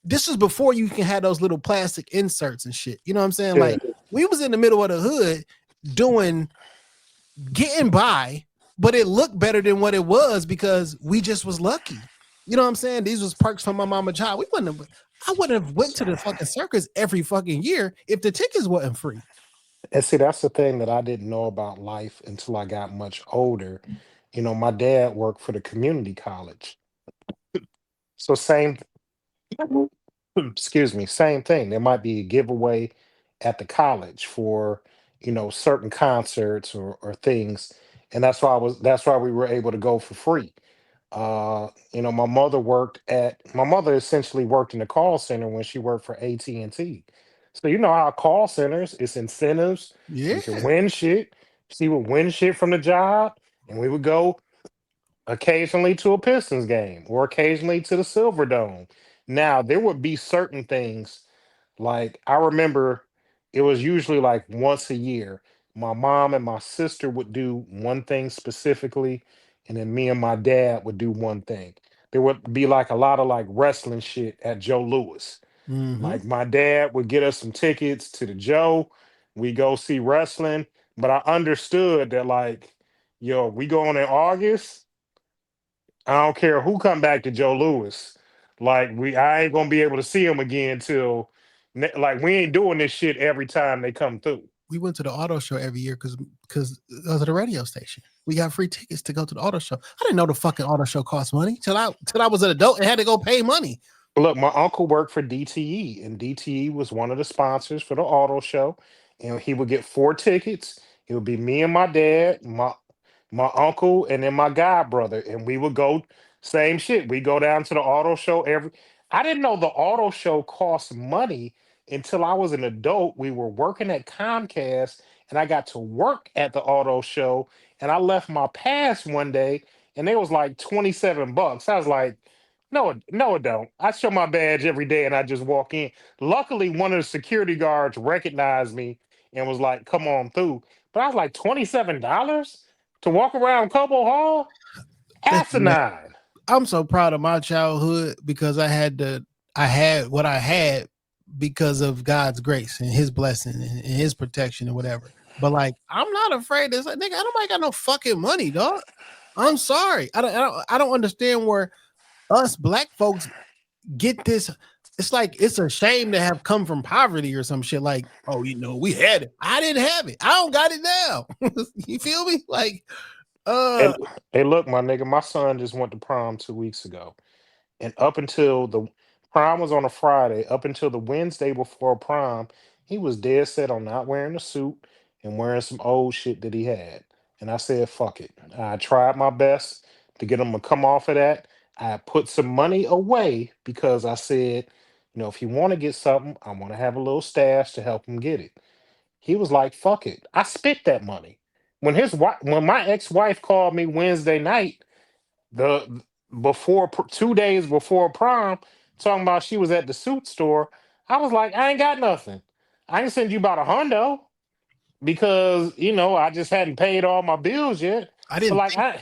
this is before you can have those little plastic inserts and shit. You know what I'm saying? Yeah. Like we was in the middle of the hood getting by, but it looked better than what it was because we just was lucky. You know what I'm saying? These was perks from my mama child. I wouldn't have went to the fucking circus every fucking year if the tickets wasn't free. And see, that's the thing that I didn't know about life until I got much older. You know, my dad worked for the community college. So same excuse me, same thing. There might be a giveaway at the college for, certain concerts or things. And that's why we were able to go for free. My mother essentially worked in the call center when she worked for AT&T. So you know how call centers, it's incentives. Yeah. You can win shit. She would win shit from the job, and we would go occasionally to a Pistons game or occasionally to the Silver Dome. Now, there would be certain things like I remember it was usually like once a year. My mom and my sister would do one thing specifically, and then me and my dad would do one thing. There would be like a lot of like wrestling shit at Joe Louis. Mm-hmm. Like my dad would get us some tickets to the Joe. We go see wrestling, but I understood that like, yo, we going in August. I don't care who come back to Joe Louis. Like I ain't gonna be able to see him again till like we ain't doing this shit every time they come through. We went to the auto show every year because of the radio station. We got free tickets to go to the auto show. I didn't know the fucking auto show cost money till I was an adult and had to go pay money. Look, my uncle worked for DTE, and DTE was one of the sponsors for the auto show. And he would get 4 tickets. It would be me and my dad, my uncle, and then my god brother, and we would go. Same shit. We go down to the auto show every. I didn't know the auto show cost money until I was an adult. We were working at Comcast, and I got to work at the auto show. And I left my pass one day, and it was like $27. I was like, no, no, it don't. I show my badge every day and I just walk in. Luckily, one of the security guards recognized me and was like, come on through. But I was like, $27 to walk around Cobo Hall? Listen, man, Asinine. I'm so proud of my childhood because I had what I had because of God's grace and his blessing and his protection and whatever. But like, I'm not afraid. It's like, nigga, I don't got no fucking money, dog. I'm sorry. I don't understand where us black folks get this. It's like it's a shame to have come from poverty or some shit. Like, oh, we had it. I didn't have it. I don't got it now. You feel me? Like, Hey, look, my nigga, my son just went to prom 2 weeks ago. And up until the prom was on a Friday, up until the Wednesday before prom, he was dead set on not wearing a suit and wearing some old shit that he had. And I said, fuck it. I tried my best to get him to come off of that. I put some money away because I said, if you want to get something, I want to have a little stash to help him get it. He was like, fuck it. I spent that money. When my ex-wife called me Wednesday night, the 2 days before prom, talking about she was at the suit store, I was like, I ain't got nothing. I ain't send you about $100 because I just hadn't paid all my bills yet. I didn't. But like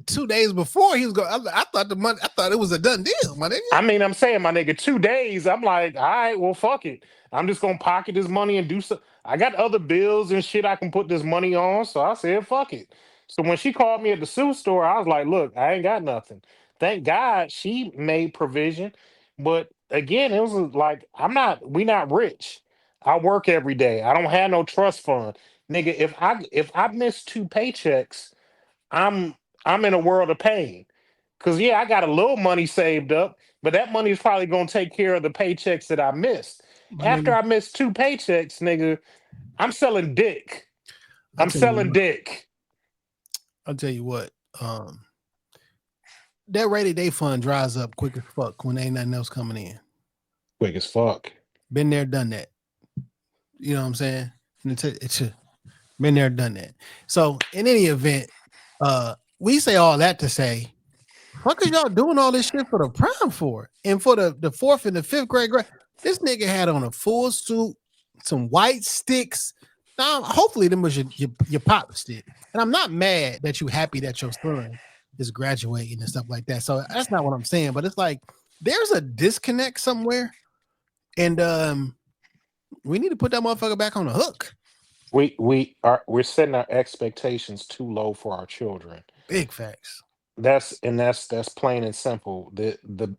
2 days before he was going, I thought the money. I thought it was a done deal, my nigga. I mean, I'm saying, my nigga, 2 days. I'm like, all right, well, fuck it. I'm just gonna pocket this money and do so. I got other bills and shit I can put this money on, so I said, fuck it. So when she called me at the suit store, I was like, look, I ain't got nothing. Thank God she made provision, but again, it was like we not rich. I work every day. I don't have no trust fund, nigga. If I miss 2 paychecks, I'm I'm in a world of pain. Cause yeah, I got a little money saved up, but that money is probably gonna take care of the paychecks that I missed. My After nigga, I missed 2 paychecks, nigga, I'm selling dick. I'll I'm tell you selling what. dick. I'll tell you what. That rainy day fund dries up quick as fuck when ain't nothing else coming in. Quick as fuck. Been there, done that. You know what I'm saying? And it's been there, done that. So in any event, we say all that to say, what are y'all doing all this shit for the prom for? And for the fourth and the fifth grade, this nigga had on a full suit, some white sticks. Now, hopefully them was your pop stick. And I'm not mad that you happy that your son is graduating and stuff like that. So that's not what I'm saying. But it's like, there's a disconnect somewhere, and we need to put that motherfucker back on the hook. We're setting our expectations too low for our children. Big facts. That's plain and simple. The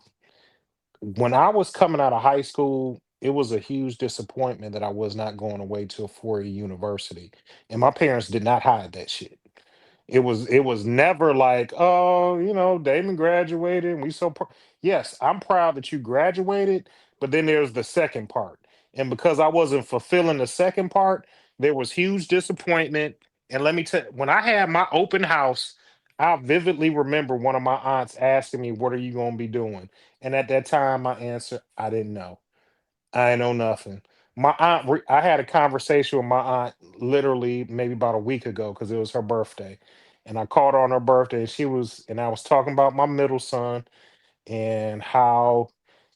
When I was coming out of high school, it was a huge disappointment that I was not going away to a 4-year university, and my parents did not hide that shit. It was never like, oh, Damon graduated and we yes, I'm proud that you graduated, but then there's the second part. And because I wasn't fulfilling the second part, there was huge disappointment. And let me tell you, when I had my open house, I vividly remember one of my aunts asking me, "What are you going to be doing?" And at that time, my answer, I didn't know. I ain't know nothing. I had a conversation with my aunt literally maybe about a week ago because it was her birthday, and I called her on her birthday. And I was talking about my middle son and how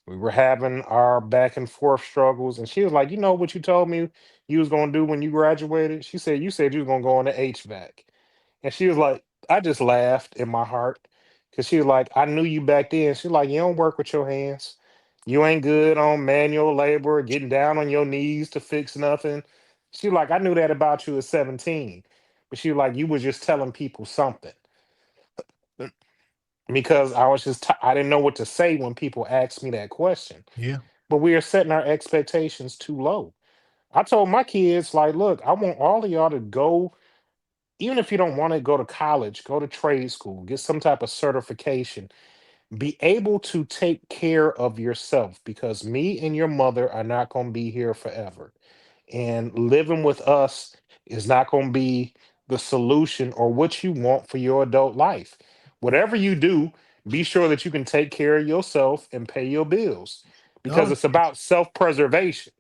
we were having our back and forth struggles. And she was like, "You know what you told me you was gonna do when you graduated?" She said, "You said you was gonna go on the HVAC." And she was like, I just laughed in my heart because she was like, I knew you back then. She's like, you don't work with your hands. You ain't good on manual labor, getting down on your knees to fix nothing. She like, I knew that about you at 17. But she was like, you was just telling people something. Because I didn't know what to say when people asked me that question. Yeah. But we are setting our expectations too low. I told my kids, like, look, I want all of y'all to go, even if you don't want to go to college, go to trade school, get some type of certification, be able to take care of yourself because me and your mother are not going to be here forever. And living with us is not going to be the solution or what you want for your adult life. Whatever you do, be sure that you can take care of yourself and pay your bills because Dog, it's about self preservation.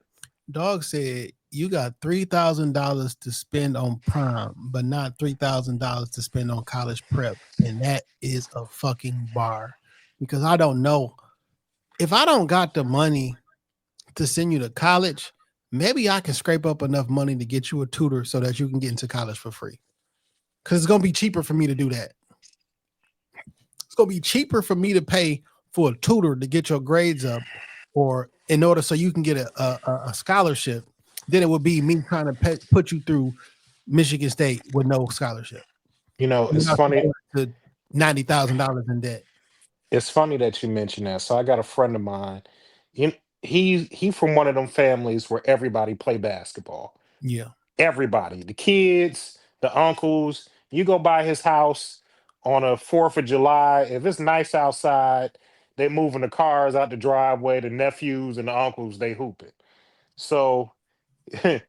dog said you got $3,000 to spend on prom, but not $3,000 to spend on college prep, and that is a fucking bar. Because I don't know if I don't got the money to send you to college, maybe I can scrape up enough money to get you a tutor so that you can get into college for free. Because it's gonna be cheaper for me to do that. It's gonna be cheaper for me to pay for a tutor to get your grades up, or in order so you can get a scholarship, than it would be me trying to put you through Michigan State with no scholarship. It's funny. To $90,000 in debt. It's funny that you mentioned that. So I got a friend of mine. You, he from one of them families where everybody play basketball. Yeah. Everybody, the kids, the uncles. You go by his house on a 4th of July. If it's nice outside, they moving the cars out the driveway. The nephews and the uncles they hooping. So I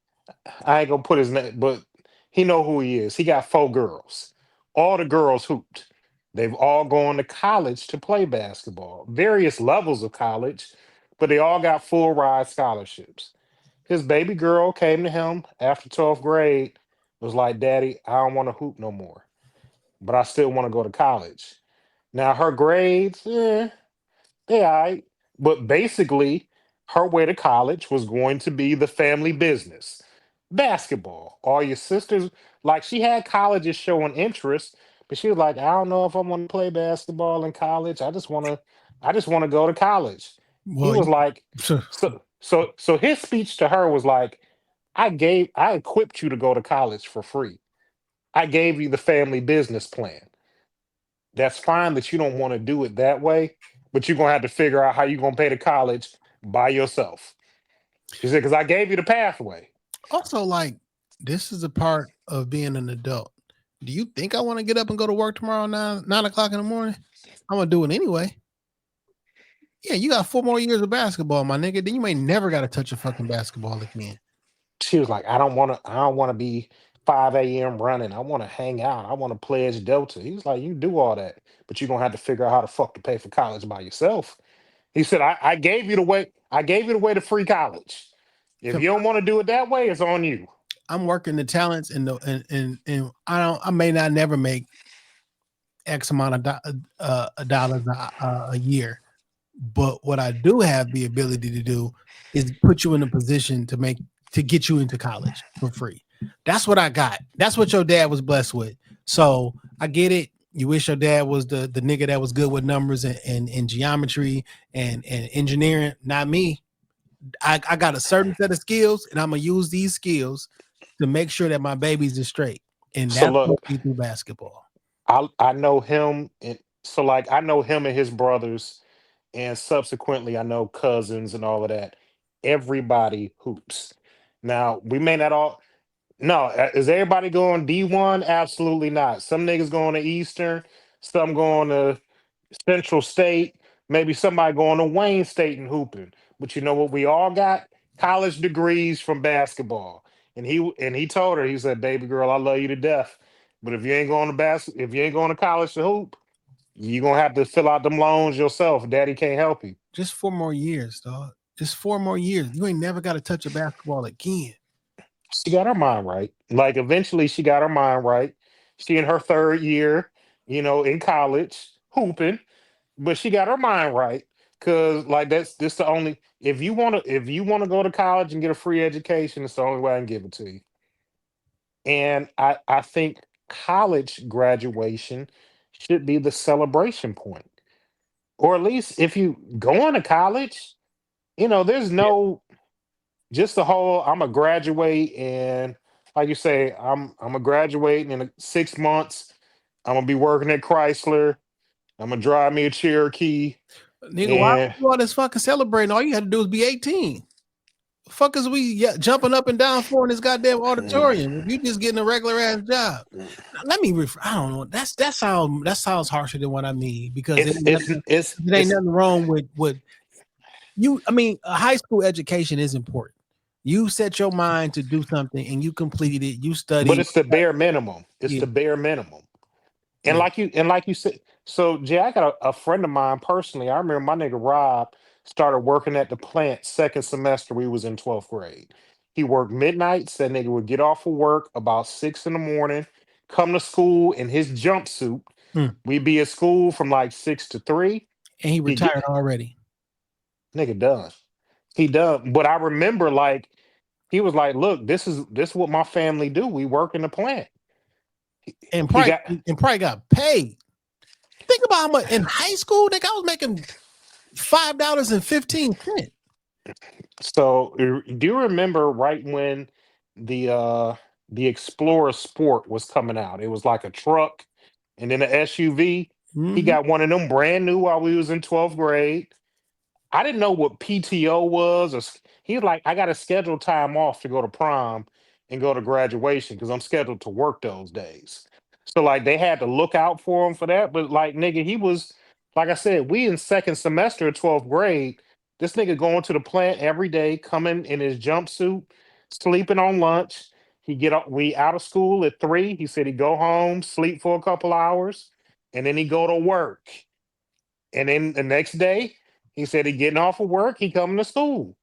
ain't gonna put his name, but he know who he is. He got 4 girls. All the girls hooped. They've all gone to college to play basketball, various levels of college, but they all got full ride scholarships. His baby girl came to him after 12th grade, was like, Daddy, I don't want to hoop no more, but I still want to go to college. Now her grades, they all right. But basically, her way to college was going to be the family business. Basketball. All your sisters, like she had colleges showing interest, but she was like, I don't know if I want to play basketball in college. I just want to go to college. He Well, was like, so his speech to her was like, I equipped you to go to college for free. I gave you the family business plan. That's fine that you don't want to do it that way, but you're gonna have to figure out how you're gonna pay the college by yourself. She said, because I gave you the pathway. also, like, this is a part of being an adult. Do you think I want to get up and go to work tomorrow 9 o'clock in the morning? I'm gonna do it anyway. Yeah, you got 4 more years of basketball, my nigga. Then you may never got to touch a fucking basketball again. She was like, I don't wanna be 5 a.m. running. I want to hang out. I want to pledge Delta. He was like, you do all that, but you're gonna have to figure out how the fuck to pay for college by yourself. He said, I gave you the way, to free college. If you don't want to do it that way, it's on you. I'm working the talents and I may not never make X amount of dollars a year, but what I do have the ability to do is put you in a position to get you into college for free. That's what I got. That's what your dad was blessed with. So I get it. You wish your dad was the nigga that was good with numbers and geometry and engineering. Not me. I got a certain set of skills, and I'm gonna use these skills to make sure that my babies are straight. And So that's what look, we do basketball. I know him, and so like I know him and his brothers, and subsequently I know cousins and all of that. Everybody hoops. Now we may not all. No, is everybody going D1? Absolutely not. Some niggas going to Eastern, some going to Central State, maybe somebody going to Wayne State and hooping. But you know what? We all got college degrees from basketball. And he told her, he said, "Baby girl, I love you to death. But if you ain't going to college to hoop, you're gonna have to fill out them loans yourself. Daddy can't help you." Just 4 more years, dog. Just 4 more years. You ain't never got to touch a basketball again. She got her mind right. Like eventually she got her mind right. She in her third year, in college, hooping, but she got her mind right. Cause like that's this the only if you wanna go to college and get a free education, it's the only way I can give it to you. And I think college graduation should be the celebration point. Or at least if you going to college, there's no just the whole I'm a graduate and like you say, I'm a graduate and in 6 months I'm gonna be working at Chrysler. I'm gonna drive me a Cherokee. Nigga, why And we do all this fucking celebrating? All you had to do is be 18. Fuck is we jumping up and down for in this goddamn auditorium? If you just getting a regular ass job. Let me I don't know. That sounds harsher than what I mean because it's it's it's it ain't it's nothing wrong with you. I mean, a high school education is important. You set your mind to do something and you completed it. You but studied. it's the bare minimum. It's Yeah, the bare minimum. And yeah. like you said, so Jay, I got a friend of mine personally. I remember my nigga Rob started working at the plant second semester we was in 12th grade. He worked midnights. That nigga would get off of work about 6 in the morning, come to school in his jumpsuit. Hmm. We'd be at school from like 6 to 3. And he He get retired already. nigga done. He done. But I remember like he was like, "Look, this is what my family do. We work in the plant." He, And he probably got got paid. Think about how much in high school, nigga, I was making $5.15. so. Do you remember right when the Explorer Sport was coming out? It was like a truck and then an SUV. He Mm-hmm. got one of them brand new while we was in 12th grade. I didn't know what PTO was. He was like, I got to schedule time off to go to prom and go to graduation because I'm scheduled to work those days. So like they had to look out for him for that. But like nigga, he was like I said, we in second semester of 12th grade. This nigga going to the plant every day, coming in his jumpsuit, sleeping on lunch. We out of school at 3. He said he'd go home, sleep for a couple hours, and then he go to work. And then the next day, he said he getting off of work, he coming to school.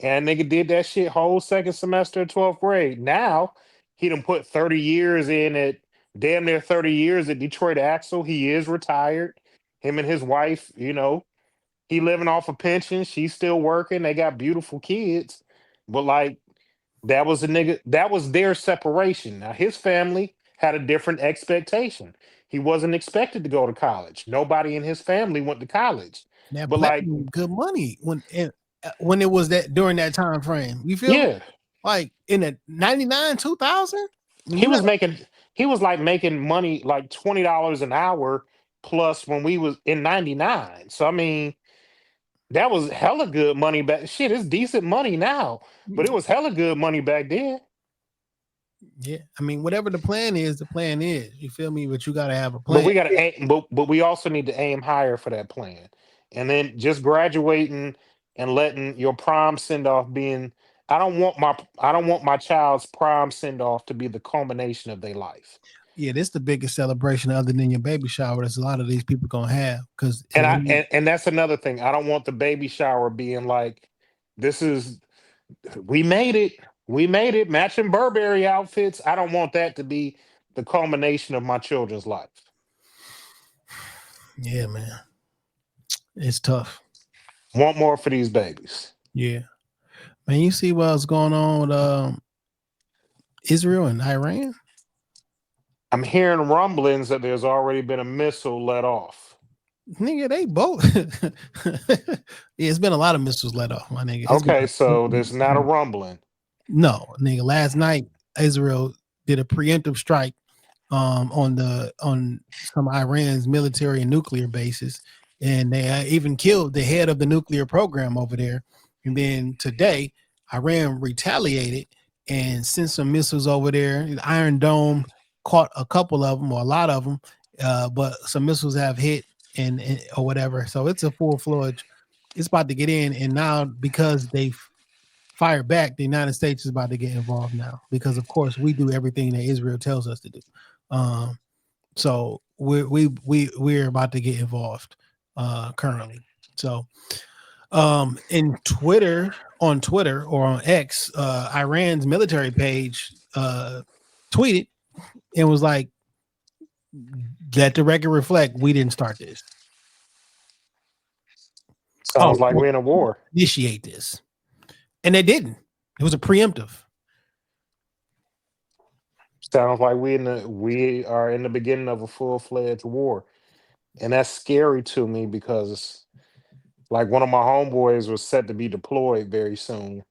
And nigga did that shit whole second semester of 12th grade. Now he done put 30 years in at damn near 30 years at Detroit Axle. He is retired. Him and his wife, he living off a pension. She's still working. They got beautiful kids. But like that was a nigga, that was their separation. Now his family had a different expectation. He wasn't expected to go to college. Nobody in his family went to college. That But plant like, was good money when it was that during that time frame. You feel me? yeah, Like in the 99, 2000? he was making he was like making money like $20 an hour plus when we was in 99. So I mean, that was hella good money back. Shit, it's decent money now, but it was hella good money back then. Yeah. I mean, whatever the plan is, the plan is. You feel me? But you gotta have a But plan. we got to aim, but we also need to aim higher for that plan. And then just graduating and letting your prom send off being. I don't want my child's prom send off to be the culmination of their life. Yeah, this is the biggest celebration other than your baby shower. There's a lot of these people gonna have because And that's another thing. I don't want the baby shower being like, this is we made it. We made it. Matching Burberry outfits. I don't want that to be the culmination of my children's life. yeah, man, it's tough. Want more for these babies. Yeah, man, you see what's going on with Israel and Iran? I'm hearing rumblings that there's already been a missile let off. Nigga, they both. Yeah, it's been a lot of missiles let off, my nigga. Okay, so there's not a rumbling. No, nigga. Last night, Israel did a preemptive strike on some Iran's military and nuclear bases, and they even killed the head of the nuclear program over there. And then today, Iran retaliated and sent some missiles over there. The Iron Dome caught a couple of them or a lot of them, but some missiles have hit and or whatever. So it's a full-fledged. It's about to get in, and now because they fire back, the United States is about to get involved now because, of course, we do everything that Israel tells us to do. So we're about to get involved currently. So on Twitter or on X, Iran's military page tweeted and was like, "Let the record reflect we didn't start this." Sounds like we're in a war. Initiate this. And they didn't. It was a preemptive. Sounds like we are in the beginning of a full-fledged war. And that's scary to me because like one of my homeboys was set to be deployed very soon.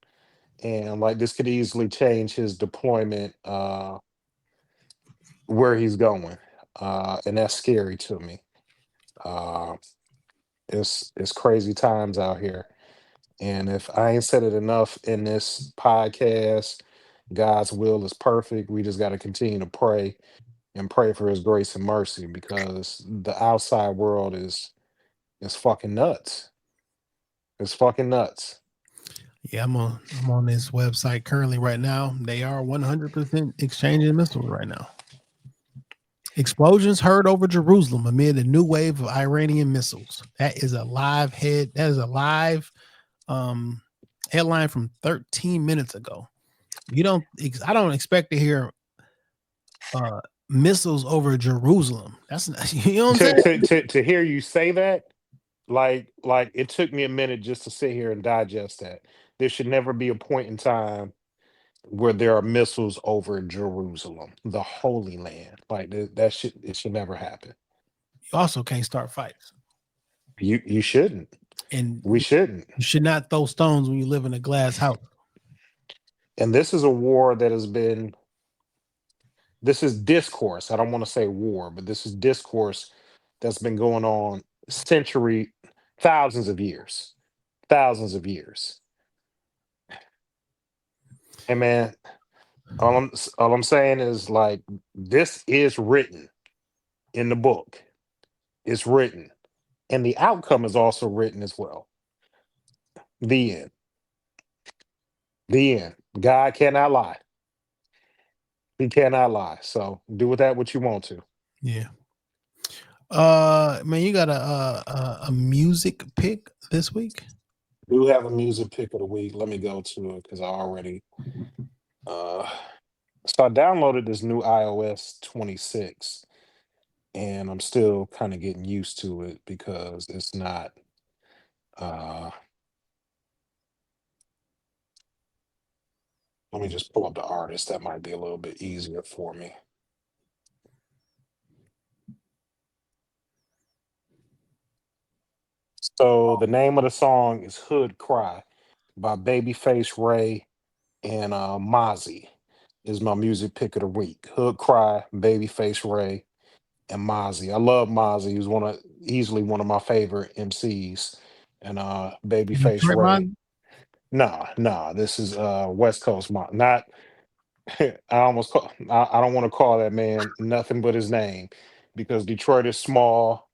And like this could easily change his deployment where he's going. And that's scary to me. Uh it's crazy times out here. And if I ain't said it enough in this podcast, God's will is perfect. We just got to continue to pray and pray for his grace and mercy because the outside world is fucking nuts. It's fucking nuts. Yeah, I'm on this website currently right now. They are 100% exchanging missiles right now. Explosions heard over Jerusalem amid a new wave of Iranian missiles. That is a live headline from 13 minutes ago. I don't expect to hear missiles over Jerusalem. That's not, you know what I'm saying? To hear you say that, like it took me a minute just to sit here and digest that. There should never be a point in time where there are missiles over Jerusalem, the Holy Land. Like it should never happen. You also can't start fights. You shouldn't. And we shouldn't. You should not throw stones when you live in a glass house. And this is a war that has been, this is discourse. I don't want to say war, but this is discourse that's been going on thousands of years. Thousands of years. And man, all I'm saying is like this is written in the book. It's written. And the outcome is also written as well. The end. The end. God cannot lie. He cannot lie. So do with that what you want to. Yeah. Man, you got a music pick this week? Do have a music pick of the week. Let me go to it because I already so I downloaded this new iOS 26 and I'm still kind of getting used to it because it's not let me just pull up the artist. That might be a little bit easier for me. So the name of the song is Hood Cry by Babyface Ray and Mozzie is my music pick of the week. Hood Cry, Babyface Ray, and Mozzie. I love Mozzie. He was easily one of my favorite MCs. And Babyface Ray. Nah. This is West Coast not I don't want to call that man nothing but his name because Detroit is small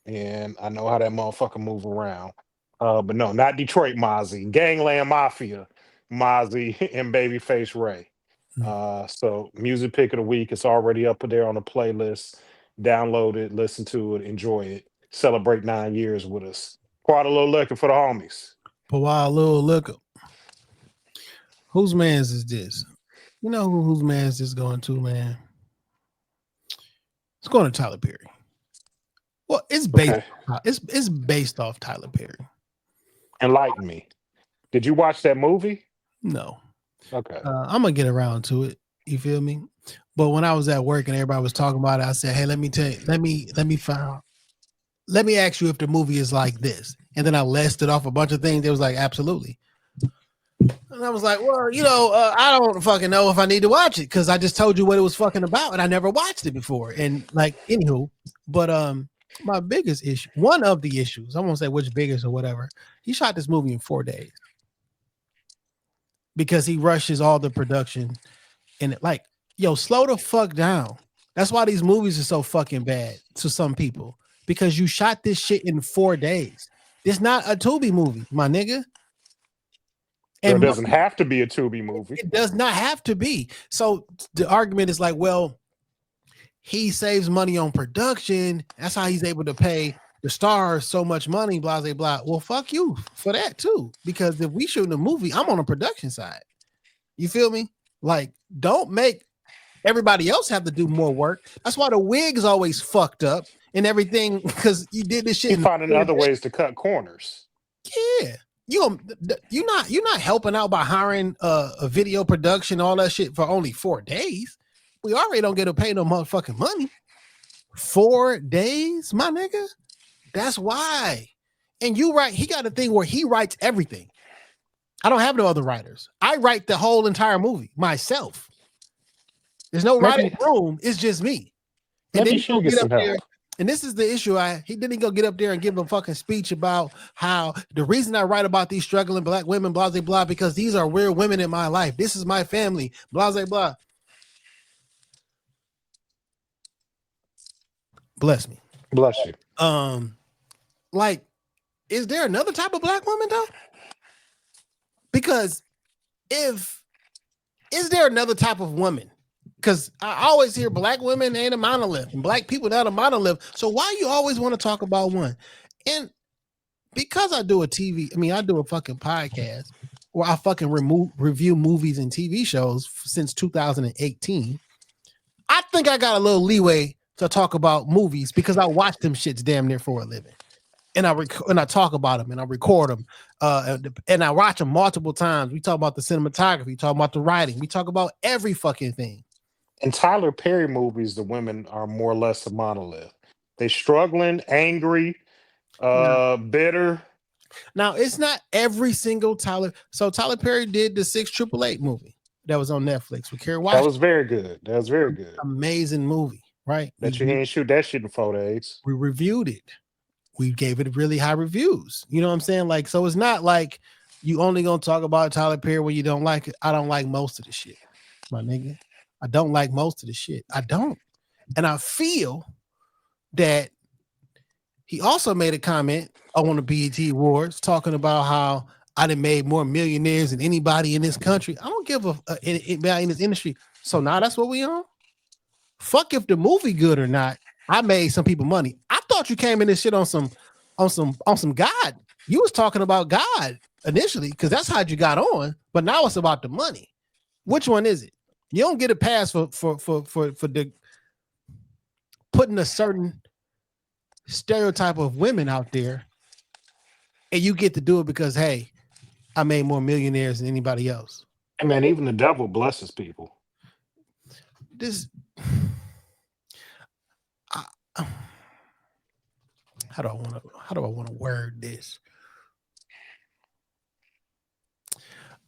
and I know how that motherfucker move around. But no, not Detroit Mozzie. Gangland Mafia, Mozzie and Babyface Ray. So music pick of the week. It's already up there on the playlist. Download it, listen to it, enjoy it. Celebrate 9 years with us. Quite a little liquor for the homies. For a while, little liquor. Whose man's is this? You know whose man's this going to, man? It's going to Tyler Perry. Well, it's based. Okay. It's based off Tyler Perry. Enlighten me. Did you watch that movie? No. Okay. I'm gonna get around to it. You feel me? But when I was at work and everybody was talking about it, I said, "Hey, let me ask you if the movie is like this." And then I listed off a bunch of things. They was like, "Absolutely." And I was like, "Well, I don't fucking know if I need to watch it because I just told you what it was fucking about, and I never watched it before." And like, anywho, but my biggest issue, one of the issues, I won't say which biggest or whatever, he shot this movie in 4 days because he rushes all the production and it, like, yo, slow the fuck down. That's why these movies are so fucking bad to some people, because you shot this shit in 4 days. It's not a Tubi movie, my nigga. And it doesn't have to be a Tubi movie. It does not have to be. So the argument is like, well, he saves money on production. That's how he's able to pay the stars so much money, blah, blah, blah. Well, fuck you for that too. Because if we shooting a movie, I'm on the production side. You feel me? Like, don't make everybody else have to do more work. That's why the wig's always fucked up and everything, because you did this shit. You're finding other ways to cut corners. Yeah. You're not helping out by hiring a video production, all that shit for only 4 days. We already don't get to pay no motherfucking money. 4 days, my nigga. That's why. And you right, he got a thing where he writes everything. I don't have no other writers. I write the whole entire movie myself. There's no writing room. It's just me. And then he should get up there. And this is the issue. He didn't go get up there and give a fucking speech about how the reason I write about these struggling black women, blah, blah, blah, because these are real women in my life. This is my family, blah, blah, blah. Bless me. Bless you. Like, is there another type of black woman though? Because is there another type of woman? Because I always hear black women ain't a monolith and black people not a monolith. So why you always want to talk about one? And because I do a fucking podcast where I fucking review movies and TV shows since 2018, I think I got a little leeway to talk about movies because I watch them shits damn near for a living. And I talk about them and I record them and I watch them multiple times. We talk about the cinematography, we talk about the writing, we talk about every fucking thing. In Tyler Perry movies, the women are more or less a monolith. They struggling, angry, bitter. Now, it's not every single Tyler. So Tyler Perry did the 688 movie that was on Netflix with Kerry Washington. That was very good. That was very good. Amazing movie, right? Bet you didn't shoot that shit in 4 days. We reviewed it. We gave it really high reviews. You know what I'm saying? Like, so it's not like you only gonna talk about Tyler Perry when you don't like it. I don't like most of the shit, my nigga. I don't like most of the shit. I don't. And I feel that he also made a comment on the BET Awards talking about how I done made more millionaires than anybody in this country. I don't give anybody in this industry. So now that's what we on? Fuck if the movie good or not. I made some people money. I thought you came in this shit on some God. You was talking about God initially because that's how you got on, but now it's about the money. Which one is it? You don't get a pass for the putting a certain stereotype of women out there, and you get to do it because hey, I made more millionaires than anybody else. And man, even the devil blesses people. How do I want to word this?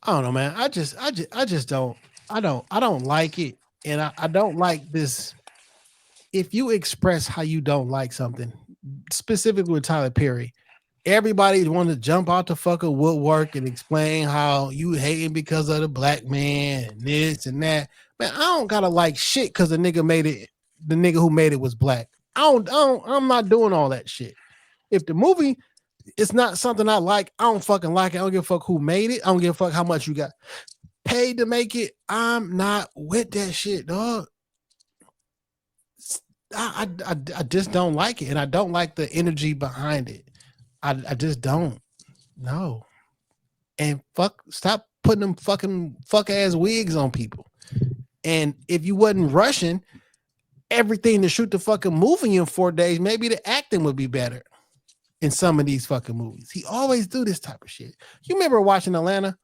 I don't know, man. I just don't like it. And I don't like this. If you express how you don't like something, specifically with Tyler Perry, everybody want to jump out the fucking woodwork and explain how you hating because of the black man and this and that. Man, I don't gotta like shit because the nigga who made it was black. I'm not doing all that shit. If the movie is not something I like, I don't fucking like it. I don't give a fuck who made it. I don't give a fuck how much you got paid to make it. I'm not with that shit, dog. I just don't like it, and I don't like the energy behind it. I just don't. No. And stop putting them fuck ass wigs on people. And if you wasn't rushing everything to shoot the fucking movie in 4 days, maybe the acting would be better in some of these fucking movies. He always do this type of shit. You remember watching Atlanta?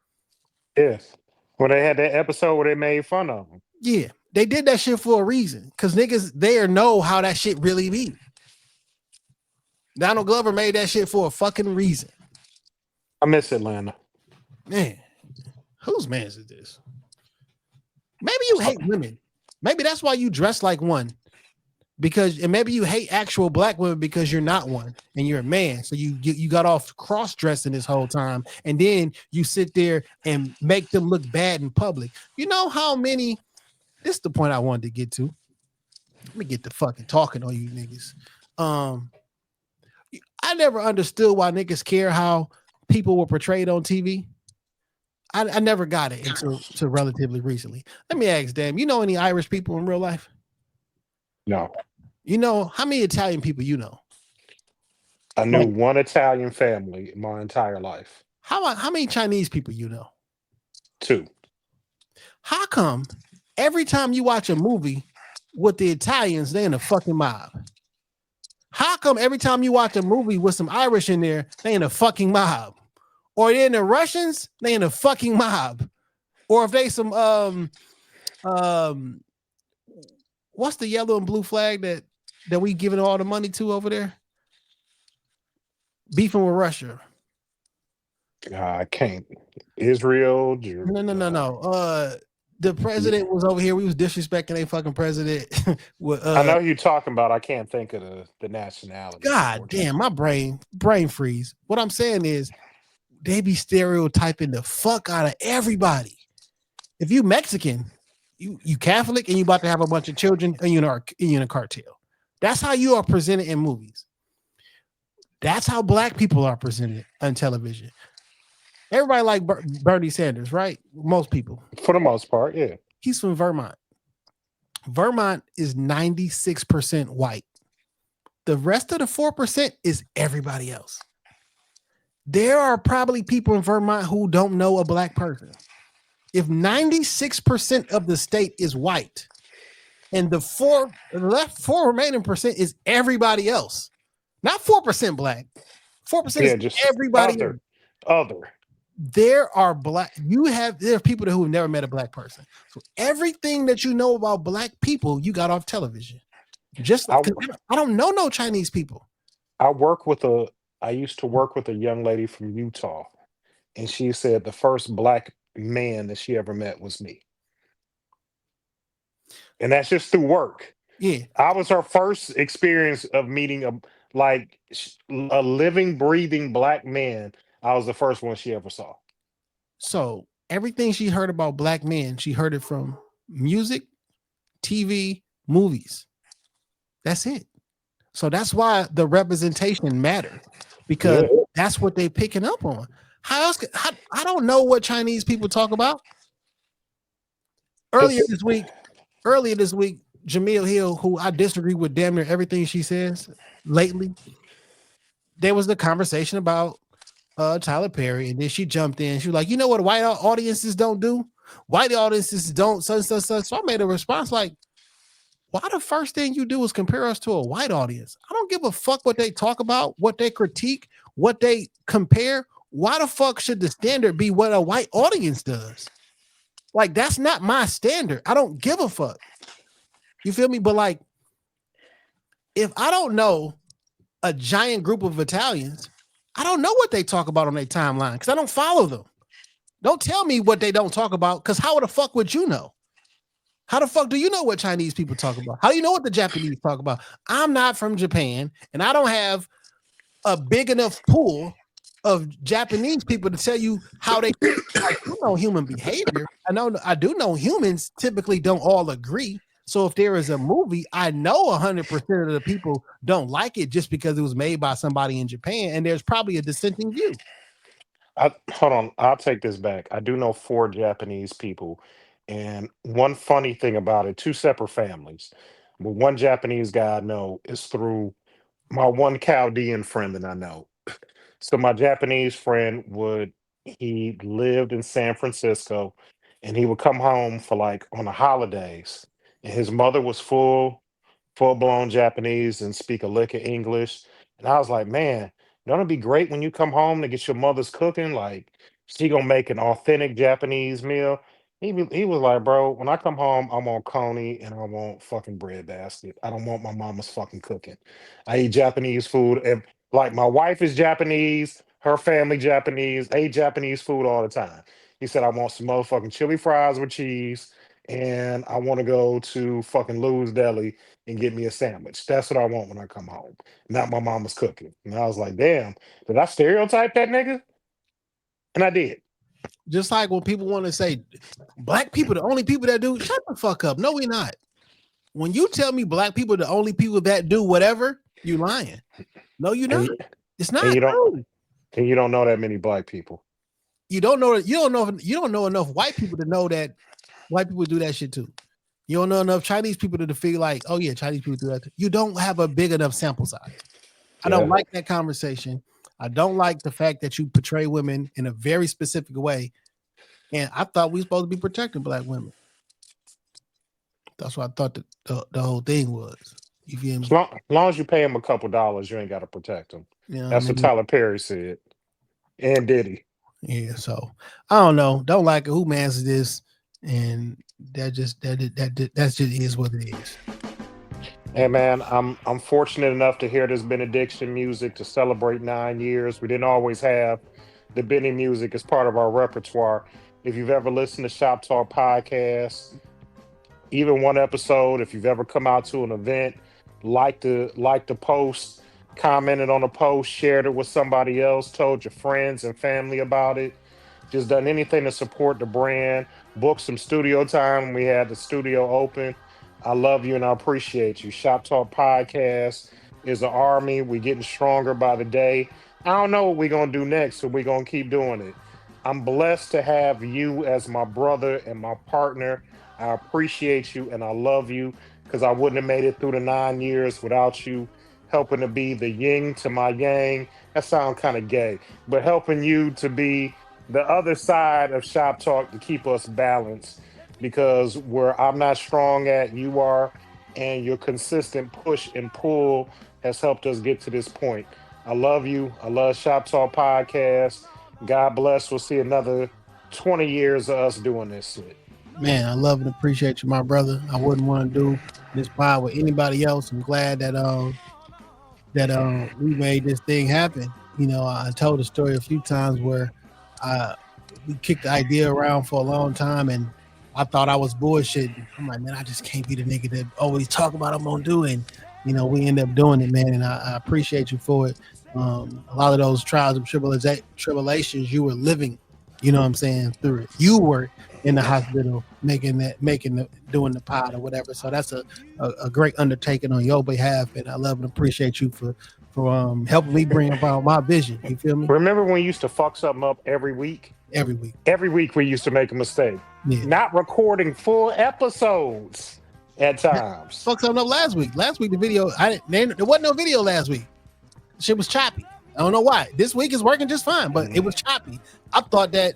Yes. Where they had that episode where they made fun of him. Yeah. They did that shit for a reason. Cause niggas there know how that shit really be. Donald Glover made that shit for a fucking reason. I miss Atlanta. Man, whose man's is this? Maybe you hate women. Maybe that's why you dress like one. And maybe you hate actual black women because you're not one and you're a man. So you got off cross-dressing this whole time, and then you sit there and make them look bad in public. You know how many? This is the point I wanted to get to. Let me get the fucking talking on you niggas. I never understood why niggas care how people were portrayed on TV. I never got it until relatively recently. Let me ask, damn, you know any Irish people in real life? No. You know, how many Italian people you know? I knew one Italian family my entire life. How many Chinese people you know? 2. How come every time you watch a movie with the Italians, they in a fucking mob? How come every time you watch a movie with some Irish in there, they in a fucking mob? Or they're in the Russians, they in a fucking mob? Or if they some what's the yellow and blue flag that we giving all the money to over there? Beefing with Russia. I can't. Israel. No. The president was over here. We was disrespecting a fucking president. I know who you're talking about. I can't think of the nationality. God damn, my brain freeze. What I'm saying is they be stereotyping the fuck out of everybody. If you Mexican, you Catholic, and you about to have a bunch of children, and you're in a cartel. That's how you are presented in movies. That's how black people are presented on television. Everybody like Bernie Sanders, right? Most people. For the most part, yeah. He's from Vermont. Vermont is 96% white. The rest of the 4% is everybody else. There are probably people in Vermont who don't know a black person. If 96% of the state is white, and the left 4 remaining percent is everybody else, not 4% black, 4% is just everybody other. There are there are people who have never met a black person. So everything that you know about black people, you got off television. Just I don't know no Chinese people. I used to work with a young lady from Utah, and she said the first black man that she ever met was me. And that's just through work. Yeah. I was her first experience of meeting a living, breathing black man. I was the first one she ever saw. So everything she heard about black men, she heard it from music, TV, movies. That's it. So that's why the representation matters, because that's what they're picking up on. How else? I don't know what Chinese people talk about. Earlier this week, Jamil Hill, who I disagree with damn near everything she says lately, there was the conversation about Tyler Perry, and then she jumped in. She was like, you know what white audiences don't do? White audiences don't such. So I made a response like, why the first thing you do is compare us to a white audience? I don't give a fuck what they talk about, what they critique, what they compare. Why the fuck should the standard be what a white audience does? Like, that's not my standard. I don't give a fuck. You feel me? But like, if I don't know a giant group of Italians, I don't know what they talk about on their timeline because I don't follow them. Don't tell me what they don't talk about, because how the fuck would you know? How the fuck do you know what Chinese people talk about? How do you know what the Japanese talk about? I'm not from Japan, and I don't have a big enough pool of Japanese people to tell you how they like, you know, human behavior. I do know humans typically don't all agree. So if there is a movie, I know 100% of the people don't like it just because it was made by somebody in Japan, and there's probably a dissenting view. Hold on, I'll take this back. I do know 4 Japanese people, and one funny thing about it, 2 separate families. But one Japanese guy I know is through my one Chaldean friend that I know. So my Japanese friend he lived in San Francisco, and he would come home for like on the holidays, and his mother was full blown Japanese and speak a lick of English. And I was like, man, don't it be great when you come home to get your mother's cooking? Like, she gonna make an authentic Japanese meal. He was like, bro, when I come home, I want coney and I want fucking bread basket. I don't want my mama's fucking cooking. I eat Japanese food. And like my wife is Japanese, her family Japanese, they eat Japanese food all the time. He said, I want some motherfucking chili fries with cheese, and I want to go to fucking Lou's Deli and get me a sandwich. That's what I want when I come home. Not my mama's cooking. And I was like, damn, did I stereotype that nigga? And I did. Just like when people want to say black people, the only people that do, shut the fuck up. No, we're not. When you tell me black people, the only people that do whatever, you lying. No, you're not. It's not And you true. don't know that many black people. You don't know enough white people to know that white people do that shit too. You don't know enough Chinese people to feel like, oh yeah, Chinese people do that too. You don't have a big enough sample size. I don't like that conversation. I don't like the fact that you portray women in a very specific way. And I thought we were supposed to be protecting black women. That's what I thought the whole thing was. You feel me? As long as you pay him a couple dollars, you ain't got to protect him. You know That's what Tyler Perry said. And Diddy. Yeah, so I don't know. Don't like it. Who mans is this? And that just is what it is. Hey man, I'm fortunate enough to hear this benediction music to celebrate 9 years. We didn't always have the Benny music as part of our repertoire. If you've ever listened to Shop Talk Podcast, even one episode, if you've ever come out to an event, like the post, commented on a post, shared it with somebody else, told your friends and family about it, just done anything to support the brand, booked some studio time when we had the studio open. I love you and I appreciate you. Shop Talk Podcast is an army. We're getting stronger by the day. I don't know what we're going to do next, so we're going to keep doing it. I'm blessed to have you as my brother and my partner. I appreciate you and I love you because I wouldn't have made it through the 9 years without you helping to be the yin to my yang. That sounds kind of gay, but helping you to be the other side of Shop Talk to keep us balanced. Because where I'm not strong at, you are, and your consistent push and pull has helped us get to this point. I love you. I love Shop Talk Podcast. God bless. We'll see another 20 years of us doing this shit. Man, I love and appreciate you, my brother. I wouldn't want to do this pod with anybody else. I'm glad that we made this thing happen. You know, I told the story a few times where we kicked the idea around for a long time and I thought I was bullshitting. I'm like, man, I just can't be the nigga that always talk about I'm gonna do it. And, you know, we end up doing it, man. And I appreciate you for it. A lot of those trials and tribulations you were living, you know what I'm saying, through it. You were in the hospital doing the pod or whatever. So that's a great undertaking on your behalf. And I love and appreciate you for helping me bring about my vision. You feel me? Remember when we used to fuck something up every week? Every week we used to make a mistake. Yeah. Not recording full episodes at times. Fuck something up last week. Last week the video, there wasn't no video last week. Shit was choppy. I don't know why. This week is working just fine, but it was choppy. I thought that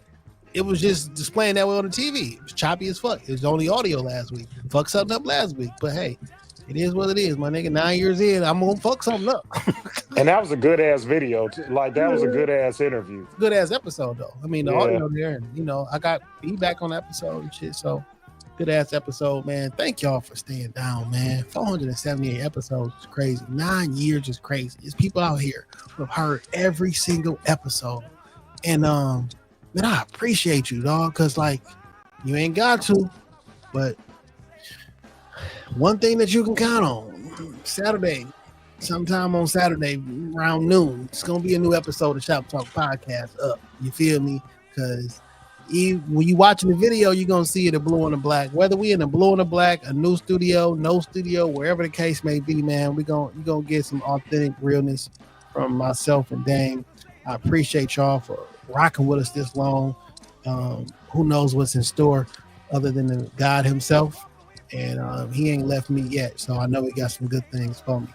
it was just displaying that way on the TV. It was choppy as fuck. It was only audio last week. Fuck something up last week, but hey, it is what it is, my nigga. 9 years in, I'm gonna fuck something up. And that was a good ass video. Like that was a good ass interview. Good ass episode though. I mean, the audio there, and you know, I got feedback on the episode and shit. So good ass episode, man. Thank y'all for staying down, man. 478 episodes is crazy. 9 years is crazy. There's people out here who have heard every single episode, and man, I appreciate you, dog. Cause like you ain't got to, but one thing that you can count on, Saturday, sometime on Saturday around noon, it's gonna be a new episode of Shop Talk Podcast up. You feel me? Because when you watching the video, you're gonna see the blue and the black. Whether we in the blue and the black, a new studio, no studio, wherever the case may be, man, you're gonna get some authentic realness from myself and Dame. I appreciate y'all for rocking with us this long. Who knows what's in store other than the God himself. And he ain't left me yet, so I know he got some good things for me.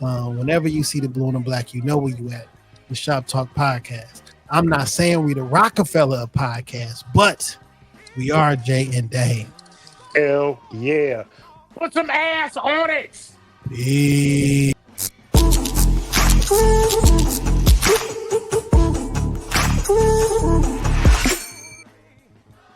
Whenever you see the blue and the black, you know where you at. The Shop Talk Podcast. I'm not saying we the Rockefeller of podcasts, but we are Jay and Dame. Hell yeah. Put some ass on it. Peace.